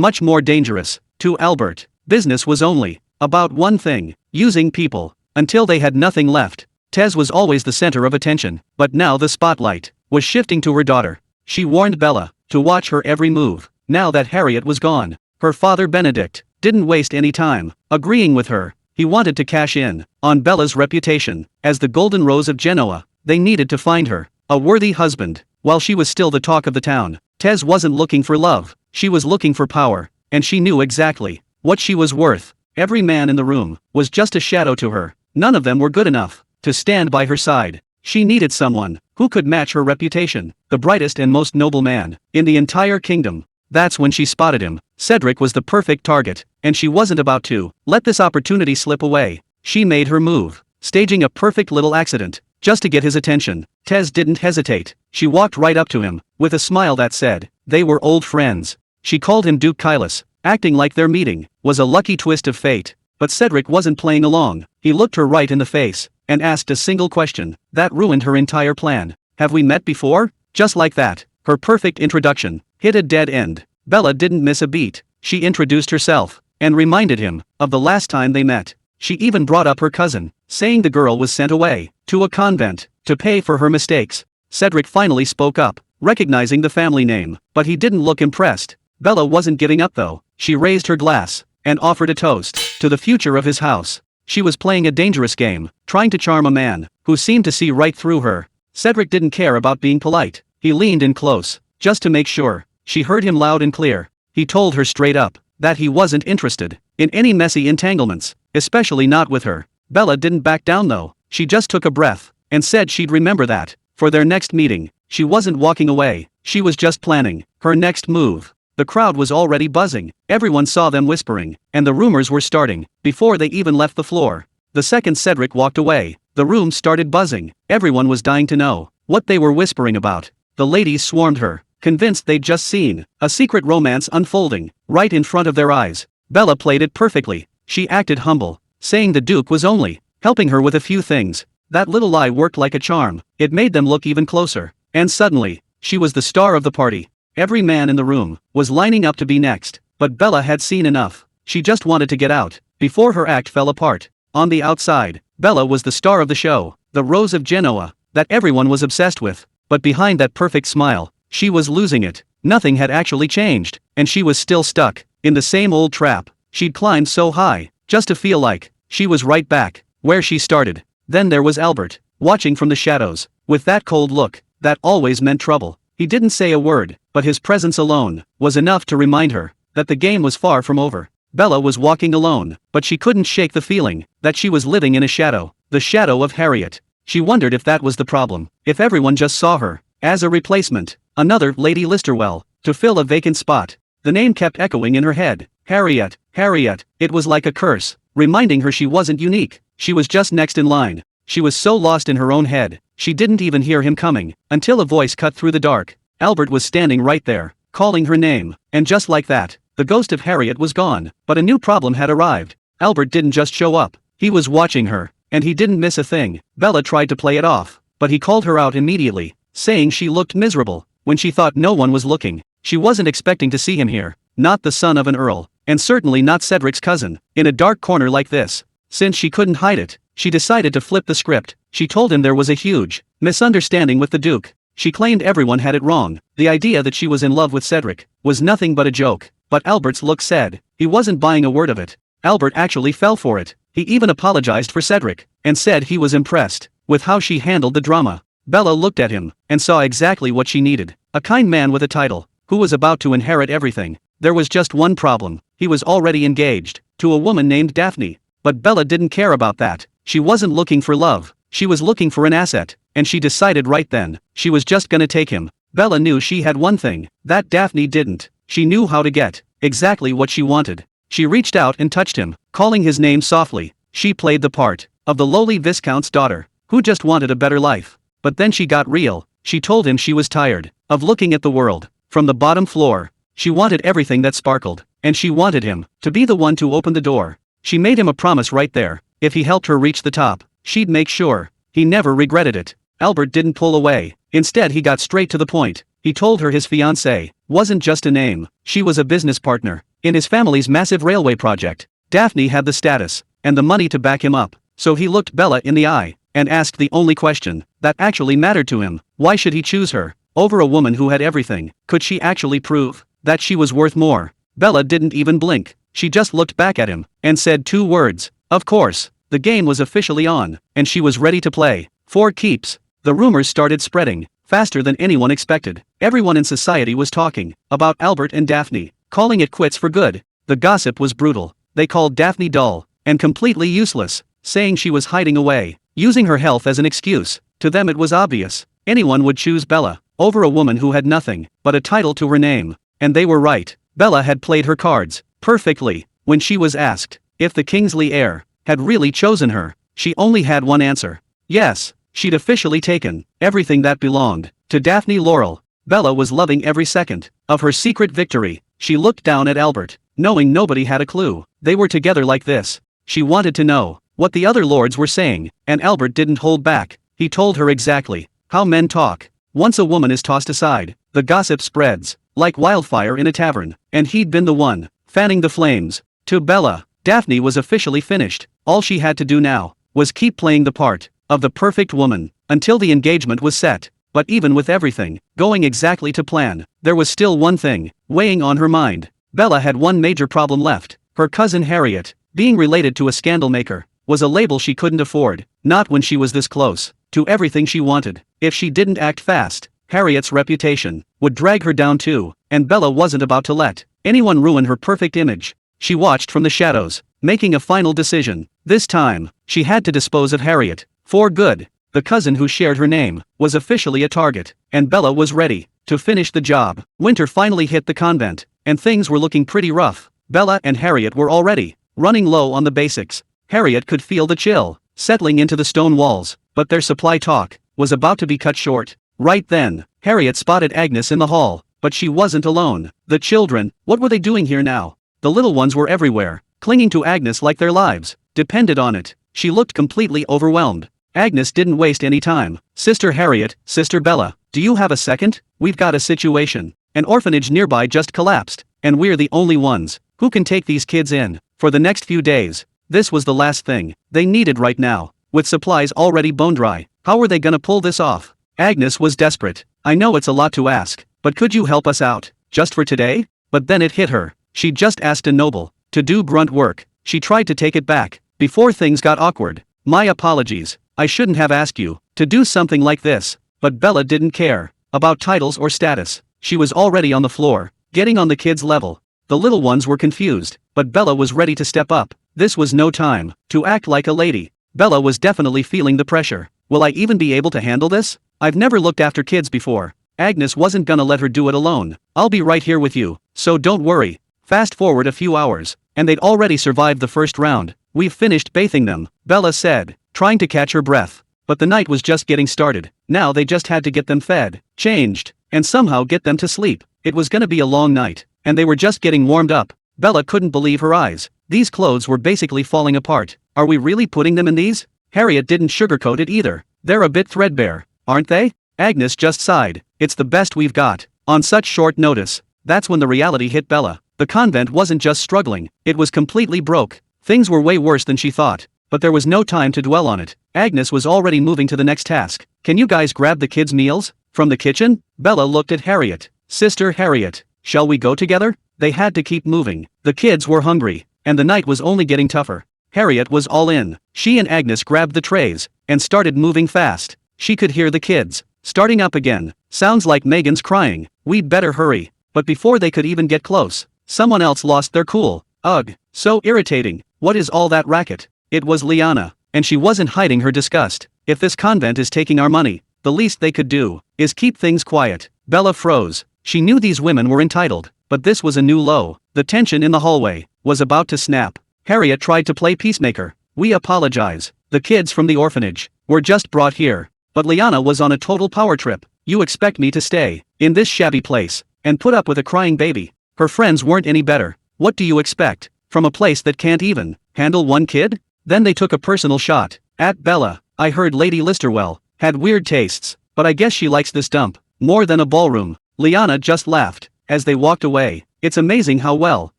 much more dangerous. To Albert, business was only about one thing: using people until they had nothing left. Tess was always the center of attention, but now the spotlight was shifting to her daughter. She warned Bella to watch her every move. Now that Harriet was gone, her father Benedict didn't waste any time agreeing with her. He wanted to cash in on Bella's reputation as the Golden Rose of Genoa. They needed to find her a worthy husband while she was still the talk of the town. Tess wasn't looking for love, she was looking for power, and she knew exactly what she was worth. Every man in the room was just a shadow to her. None of them were good enough to stand by her side. She needed someone who could match her reputation, the brightest and most noble man in the entire kingdom. That's when she spotted him. Cedric was the perfect target, and she wasn't about to let this opportunity slip away. She made her move, staging a perfect little accident just to get his attention. Tess didn't hesitate. She walked right up to him with a smile that said they were old friends. She called him Duke Kylus, acting like their meeting was a lucky twist of fate. But Cedric wasn't playing along. He looked her right in the face and asked a single question that ruined her entire plan. "Have we met before?" Just like that, her perfect introduction hit a dead end. Bella didn't miss a beat. She introduced herself and reminded him of the last time they met. She even brought up her cousin, saying the girl was sent away to a convent to pay for her mistakes. Cedric finally spoke up, recognizing the family name, but he didn't look impressed. Bella wasn't giving up though. She raised her glass and offered a toast to the future of his house. She was playing a dangerous game, trying to charm a man who seemed to see right through her. Cedric didn't care about being polite. He leaned in close, just to make sure. She heard him loud and clear. He told her straight up that he wasn't interested in any messy entanglements, especially not with her. Bella didn't back down though. She just took a breath and said she'd remember that for their next meeting. She wasn't walking away, she was just planning her next move. The crowd was already buzzing. Everyone saw them whispering, and the rumors were starting before they even left the floor. The second Cedric walked away, the room started buzzing. Everyone was dying to know what they were whispering about. The ladies swarmed her, convinced they'd just seen a secret romance unfolding right in front of their eyes. Bella played it perfectly. She acted humble, saying the Duke was only helping her with a few things. That little lie worked like a charm. It made them look even closer. And suddenly, she was the star of the party. Every man in the room was lining up to be next, but Bella had seen enough. She just wanted to get out before her act fell apart. On the outside, Bella was the star of the show, the Rose of Genoa that everyone was obsessed with. But behind that perfect smile, she was losing it. Nothing had actually changed, and she was still stuck in the same old trap. She'd climbed so high just to feel like she was right back where she started. Then there was Albert, watching from the shadows, with that cold look that always meant trouble. He didn't say a word, but his presence alone was enough to remind her that the game was far from over. Bella was walking alone, but she couldn't shake the feeling that she was living in a shadow, the shadow of Harriet. She wondered if that was the problem, if everyone just saw her as a replacement, another Lady Listerwell, to fill a vacant spot. The name kept echoing in her head. Harriet, Harriet. It was like a curse, reminding her she wasn't unique. She was just next in line. She was so lost in her own head, she didn't even hear him coming, until a voice cut through the dark. Albert was standing right there, calling her name, and just like that, the ghost of Harriet was gone. But a new problem had arrived. Albert didn't just show up, he was watching her, and he didn't miss a thing. Bella tried to play it off, but he called her out immediately, saying she looked miserable when she thought no one was looking. She wasn't expecting to see him here, not the son of an earl, and certainly not Cedric's cousin, in a dark corner like this. Since she couldn't hide it, she decided to flip the script. She told him there was a huge misunderstanding with the Duke. She claimed everyone had it wrong. The idea that she was in love with Cedric was nothing but a joke. But Albert's look said he wasn't buying a word of it. Albert actually fell for it. He even apologized for Cedric and said he was impressed with how she handled the drama. Bella looked at him and saw exactly what she needed. A kind man with a title, who was about to inherit everything. There was just one problem. He was already engaged to a woman named Daphne. But Bella didn't care about that. She wasn't looking for love. She was looking for an asset, and she decided right then she was just gonna take him. Bella knew she had one thing that Daphne didn't. She knew how to get exactly what she wanted. She reached out and touched him, calling his name softly. She played the part of the lowly Viscount's daughter, who just wanted a better life. But then she got real. She told him she was tired of looking at the world from the bottom floor. She wanted everything that sparkled, and she wanted him to be the one to open the door. She made him a promise right there. If he helped her reach the top, she'd make sure he never regretted it. Albert didn't pull away. Instead he got straight to the point. He told her his fiancée wasn't just a name, she was a business partner in his family's massive railway project. Daphne had the status and the money to back him up, so he looked Bella in the eye and asked the only question that actually mattered to him. Why should he choose her over a woman who had everything? Could she actually prove that she was worth more? Bella didn't even blink. She just looked back at him and said 2 words. Of course. The game was officially on, and she was ready to play. For keeps. The rumors started spreading faster than anyone expected. Everyone in society was talking about Albert and Daphne, calling it quits for good. The gossip was brutal. They called Daphne dull and completely useless, saying she was hiding away, using her health as an excuse. To them it was obvious. Anyone would choose Bella over a woman who had nothing but a title to her name. And they were right. Bella had played her cards perfectly. When she was asked if the Kingsley heir had really chosen her, she only had one answer. Yes, she'd officially taken everything that belonged to Daphne Laurel. Bella was loving every second of her secret victory. She looked down at Albert, knowing nobody had a clue they were together like this. She wanted to know what the other lords were saying, and Albert didn't hold back. He told her exactly how men talk. Once a woman is tossed aside, the gossip spreads like wildfire in a tavern, and he'd been the one fanning the flames. To Bella, Daphne was officially finished. All she had to do now was keep playing the part of the perfect woman until the engagement was set. But even with everything going exactly to plan, there was still one thing weighing on her mind. Bella had one major problem left. Her cousin Harriet, being related to a scandal maker, was a label she couldn't afford, not when she was this close to everything she wanted. If she didn't act fast, Harriet's reputation would drag her down too, and Bella wasn't about to let anyone ruin her perfect image. She watched from the shadows, making a final decision. This time, she had to dispose of Harriet for good. The cousin who shared her name was officially a target, and Bella was ready to finish the job. Winter finally hit the convent, and things were looking pretty rough. Bella and Harriet were already running low on the basics. Harriet could feel the chill settling into the stone walls, but their supply talk was about to be cut short. Right then, Harriet spotted Agnes in the hall, but she wasn't alone. The children, what were they doing here now? The little ones were everywhere, clinging to Agnes like their lives depended on it. She looked completely overwhelmed. Agnes didn't waste any time. Sister Harriet, Sister Bella, do you have a second? We've got a situation. An orphanage nearby just collapsed, and we're the only ones who can take these kids in for the next few days. This was the last thing they needed right now. With supplies already bone dry, how were they gonna pull this off? Agnes was desperate. I know it's a lot to ask, but could you help us out, just for today? But then it hit her. She just asked a noble to do grunt work. She tried to take it back before things got awkward. My apologies. I shouldn't have asked you to do something like this. But Bella didn't care about titles or status. She was already on the floor, getting on the kids' level. The little ones were confused, but Bella was ready to step up. This was no time to act like a lady. Bella was definitely feeling the pressure. Will I even be able to handle this? I've never looked after kids before. Agnes wasn't gonna let her do it alone. I'll be right here with you, so don't worry. Fast forward a few hours, and they'd already survived the first round. We've finished bathing them, Bella said, trying to catch her breath. But the night was just getting started. Now they just had to get them fed, changed, and somehow get them to sleep. It was gonna be a long night, and they were just getting warmed up. Bella couldn't believe her eyes. These clothes were basically falling apart. Are we really putting them in these? Harriet didn't sugarcoat it either. They're a bit threadbare, aren't they? Agnes just sighed. It's the best we've got. On such short notice. That's when the reality hit Bella. The convent wasn't just struggling, it was completely broke. Things were way worse than she thought. But there was no time to dwell on it. Agnes was already moving to the next task. Can you guys grab the kids' meals from the kitchen? Bella looked at Harriet. Sister Harriet, shall we go together? They had to keep moving. The kids were hungry, and the night was only getting tougher. Harriet was all in. She and Agnes grabbed the trays and started moving fast. She could hear the kids starting up again. Sounds like Megan's crying. We'd better hurry. But before they could even get close, someone else lost their cool. Ugh, so irritating. What is all that racket? It was Liana, and she wasn't hiding her disgust. If this convent is taking our money, the least they could do is keep things quiet. Bella froze. She knew these women were entitled, but this was a new low. The tension in the hallway was about to snap. Harriet tried to play peacemaker. We apologize. The kids from the orphanage were just brought here. But Liana was on a total power trip. You expect me to stay in this shabby place and put up with a crying baby? Her friends weren't any better. What do you expect from a place that can't even handle one kid? Then they took a personal shot at Bella. I heard Lady Listerwell had weird tastes, but I guess she likes this dump more than a ballroom. Liana just laughed as they walked away. It's amazing how well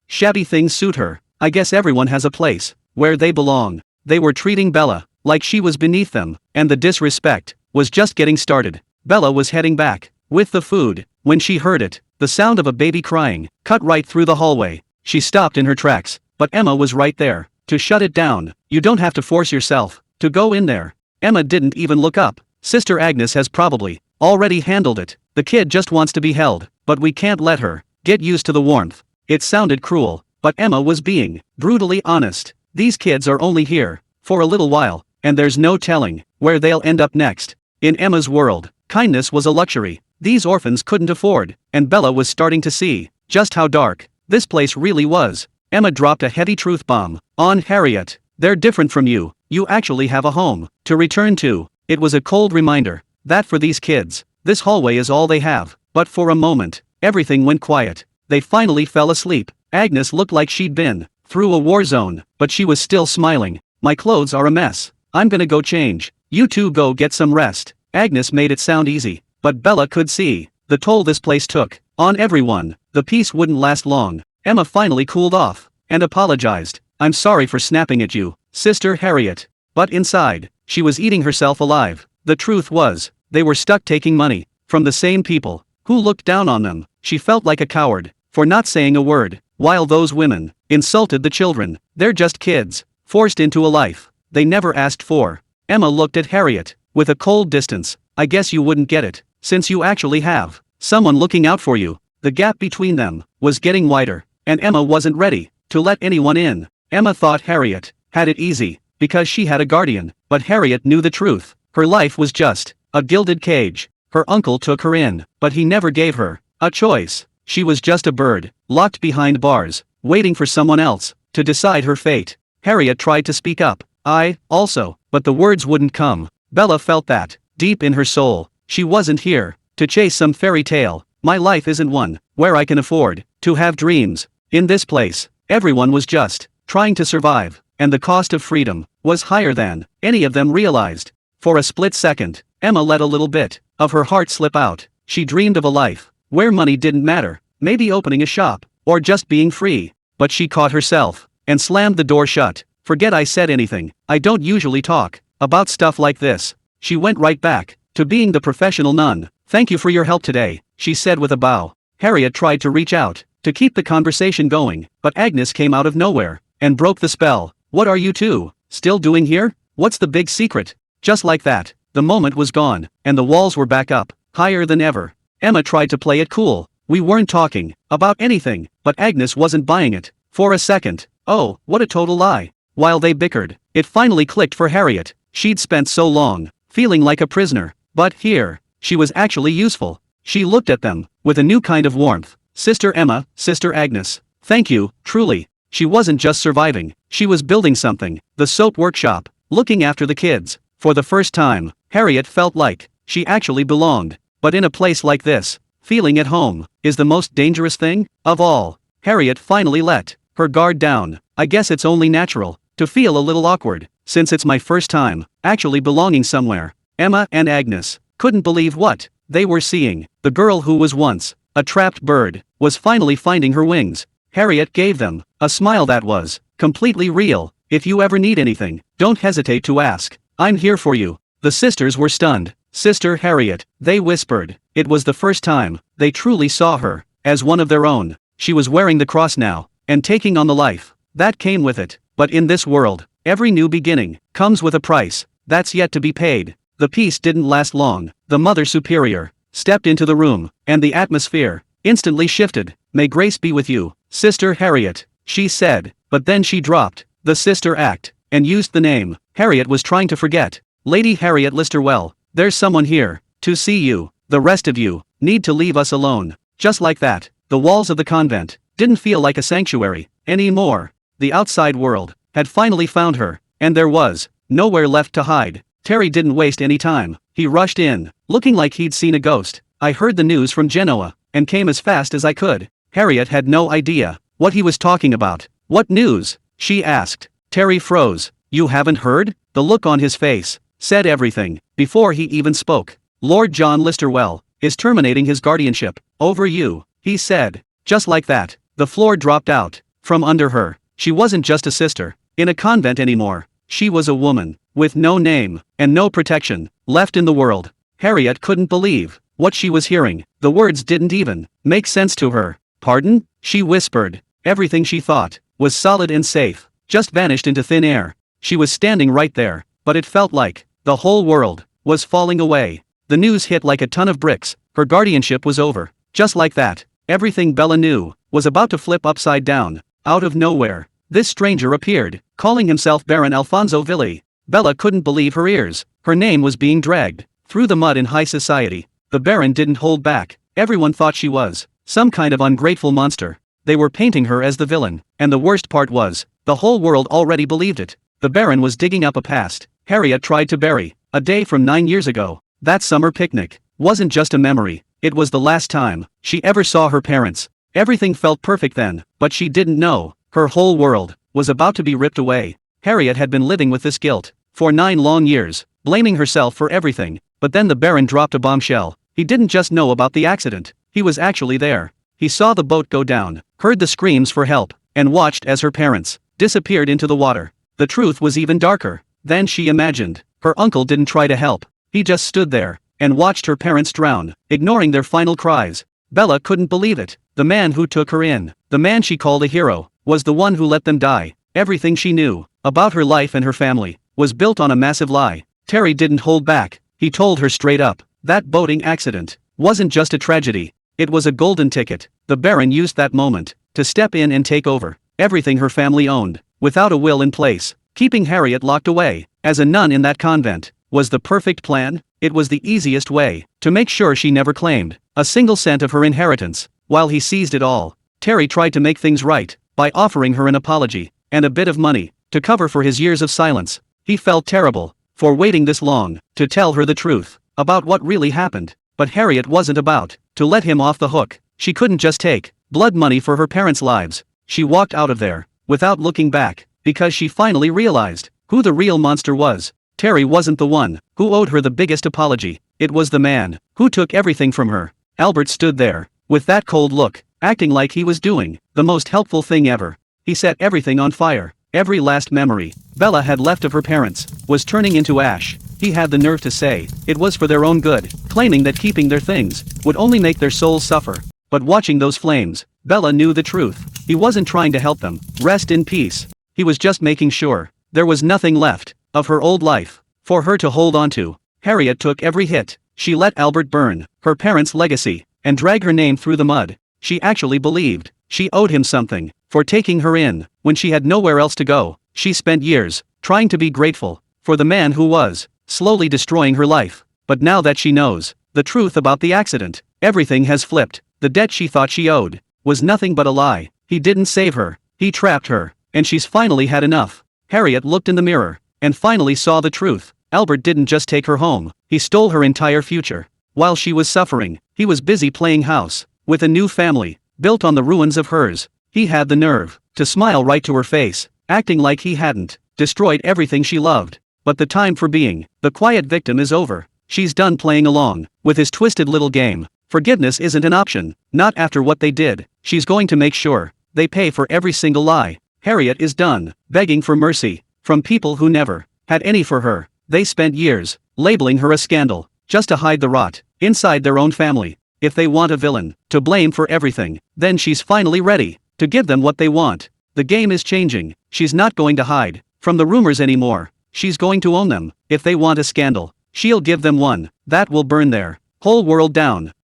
shabby things suit her. I guess everyone has a place where they belong. They were treating Bella like she was beneath them, and the disrespect was just getting started. Bella was heading back with the food when she heard it. The sound of a baby crying cut right through the hallway. She stopped in her tracks, but Emma was right there to shut it down. You don't have to force yourself to go in there. Emma didn't even look up. Sister Agnes has probably already handled it. The kid just wants to be held, but we can't let her get used to the warmth. It sounded cruel, but Emma was being brutally honest. These kids are only here for a little while, and there's no telling where they'll end up next. In Emma's world, kindness was a luxury these orphans couldn't afford, and Bella was starting to see just how dark this place really was. Emma dropped a heavy truth bomb on Harriet. They're different from you. You actually have a home to return to. It was a cold reminder that for these kids, this hallway is all they have. But for a moment, everything went quiet. They finally fell asleep. Agnes looked like she'd been through a war zone, but she was still smiling. My clothes are a mess. I'm gonna go change. You two go get some rest. Agnes made it sound easy, but Bella could see the toll this place took on everyone. The peace wouldn't last long. Emma finally cooled off and apologized. I'm sorry for snapping at you, Sister Harriet. But inside, she was eating herself alive. The truth was, they were stuck taking money from the same people who looked down on them. She felt like a coward for not saying a word, while those women insulted the children. They're just kids, forced into a life they never asked for. Emma looked at Harriet with a cold distance. I guess you wouldn't get it, since you actually have someone looking out for you. The gap between them was getting wider, and Emma wasn't ready to let anyone in. Emma thought Harriet had it easy because she had a guardian, but Harriet knew the truth. Her life was just a gilded cage. Her uncle took her in, but he never gave her a choice. She was just a bird, locked behind bars, waiting for someone else to decide her fate. Harriet tried to speak up. I, also, but the words wouldn't come. Bella felt that deep in her soul. She wasn't here to chase some fairy tale. My life isn't one where I can afford to have dreams. In this place, everyone was just trying to survive, and the cost of freedom was higher than any of them realized. For a split second, Emma let a little bit of her heart slip out. She dreamed of a life where money didn't matter, maybe opening a shop, or just being free. But she caught herself and slammed the door shut. Forget I said anything. I don't usually talk about stuff like this. She went right back to being the professional nun. Thank you for your help today, she said with a bow. Harriet tried to reach out to keep the conversation going, but Agnes came out of nowhere and broke the spell. What are you two still doing here? What's the big secret? Just like that, the moment was gone, and the walls were back up, higher than ever. Emma tried to play it cool. We weren't talking about anything, but Agnes wasn't buying it. For a second, oh, what a total lie. While they bickered, it finally clicked for Harriet. She'd spent so long feeling like a prisoner, but here, she was actually useful. She looked at them with a new kind of warmth. Sister Emma, Sister Agnes, thank you, truly. She wasn't just surviving, she was building something. The soap workshop, looking after the kids. For the first time, Harriet felt like she actually belonged. But in a place like this, feeling at home is the most dangerous thing of all. Harriet finally let her guard down. I guess it's only natural to feel a little awkward, since it's my first time actually belonging somewhere. Emma and Agnes couldn't believe what they were seeing. The girl who was once a trapped bird was finally finding her wings. Harriet gave them a smile that was completely real. If you ever need anything, don't hesitate to ask. I'm here for you. The sisters were stunned. Sister Harriet, they whispered. It was the first time they truly saw her as one of their own. She was wearing the cross now and taking on the life that came with it. But in this world, every new beginning comes with a price that's yet to be paid. The peace didn't last long. The Mother Superior stepped into the room, and the atmosphere instantly shifted. May grace be with you, Sister Harriet, she said, but then she dropped the sister act and used the name Harriet was trying to forget. Lady Harriet Listerwell, there's someone here to see you. The rest of you need to leave us alone. Just like that, the walls of the convent didn't feel like a sanctuary anymore. The outside world had finally found her, and there was nowhere left to hide. Terry didn't waste any time. He rushed in, looking like he'd seen a ghost. I heard the news from Genoa, and came as fast as I could. Harriet had no idea what he was talking about. What news? She asked. Terry froze. You haven't heard? The look on his face said everything, before he even spoke. Lord John Listerwell is terminating his guardianship over you, he said. Just like that, the floor dropped out from under her. She wasn't just a sister in a convent anymore. She was a woman with no name and no protection left in the world. Harriet couldn't believe what she was hearing. The words didn't even make sense to her. Pardon? She whispered. Everything she thought was solid and safe just vanished into thin air. She was standing right there, but it felt like the whole world was falling away. The news hit like a ton of bricks. Her guardianship was over. Just like that, everything Bella knew was about to flip upside down. Out of nowhere, this stranger appeared, calling himself Baron Alfonso Villi. Bella couldn't believe her ears. Her name was being dragged through the mud in high society. The Baron didn't hold back. Everyone thought she was some kind of ungrateful monster. They were painting her as the villain, and the worst part was, the whole world already believed it. The Baron was digging up a past Harriet tried to bury. A day from 9 years ago. That summer picnic wasn't just a memory, it was the last time she ever saw her parents. Everything felt perfect then, but she didn't know, her whole world was about to be ripped away. Harriet had been living with this guilt for 9 long years, blaming herself for everything. But then the Baron dropped a bombshell. He didn't just know about the accident, he was actually there. He saw the boat go down, heard the screams for help, and watched as her parents disappeared into the water. The truth was even darker than she imagined. Her uncle didn't try to help, he just stood there and watched her parents drown, ignoring their final cries. Bella couldn't believe it. The man who took her in, the man she called a hero, was the one who let them die. Everything she knew about her life and her family was built on a massive lie. Terry didn't hold back. He told her straight up, that boating accident wasn't just a tragedy, it was a golden ticket. The Baron used that moment to step in and take over everything her family owned, without a will in place. Keeping Harriet locked away as a nun in that convent was the perfect plan. It was the easiest way to make sure she never claimed a single cent of her inheritance. While he seized it all, Terry tried to make things right by offering her an apology and a bit of money to cover for his years of silence. He felt terrible for waiting this long to tell her the truth about what really happened. But Harriet wasn't about to let him off the hook. She couldn't just take blood money for her parents' lives. She walked out of there without looking back, because she finally realized who the real monster was. Terry wasn't the one who owed her the biggest apology. It was the man who took everything from her. Albert stood there with that cold look, acting like he was doing the most helpful thing ever. He set everything on fire. Every last memory Bella had left of her parents was turning into ash. He had the nerve to say it was for their own good, claiming that keeping their things would only make their souls suffer. But watching those flames, Bella knew the truth. He wasn't trying to help them rest in peace. He was just making sure there was nothing left of her old life for her to hold on to. Harriet took every hit. She let Albert burn her parents' legacy and drag her name through the mud. She actually believed she owed him something for taking her in when she had nowhere else to go. She spent years trying to be grateful for the man who was slowly destroying her life. But now that she knows the truth about the accident, everything has flipped. The debt she thought she owed was nothing but a lie. He didn't save her, he trapped her, and she's finally had enough. Harriet looked in the mirror and finally saw the truth. Albert didn't just take her home, he stole her entire future. While she was suffering, he was busy playing house with a new family built on the ruins of hers. He had the nerve to smile right to her face, acting like he hadn't destroyed everything she loved. But the time for being the quiet victim is over. She's done playing along with his twisted little game. Forgiveness isn't an option, not after what they did. She's going to make sure they pay for every single lie. Harriet is done begging for mercy from people who never had any for her. They spent years labeling her a scandal just to hide the rot inside their own family. If they want a villain to blame for everything, then she's finally ready to give them what they want. The game is changing. She's not going to hide from the rumors anymore. She's going to own them. If they want a scandal, she'll give them one that will burn their whole world down.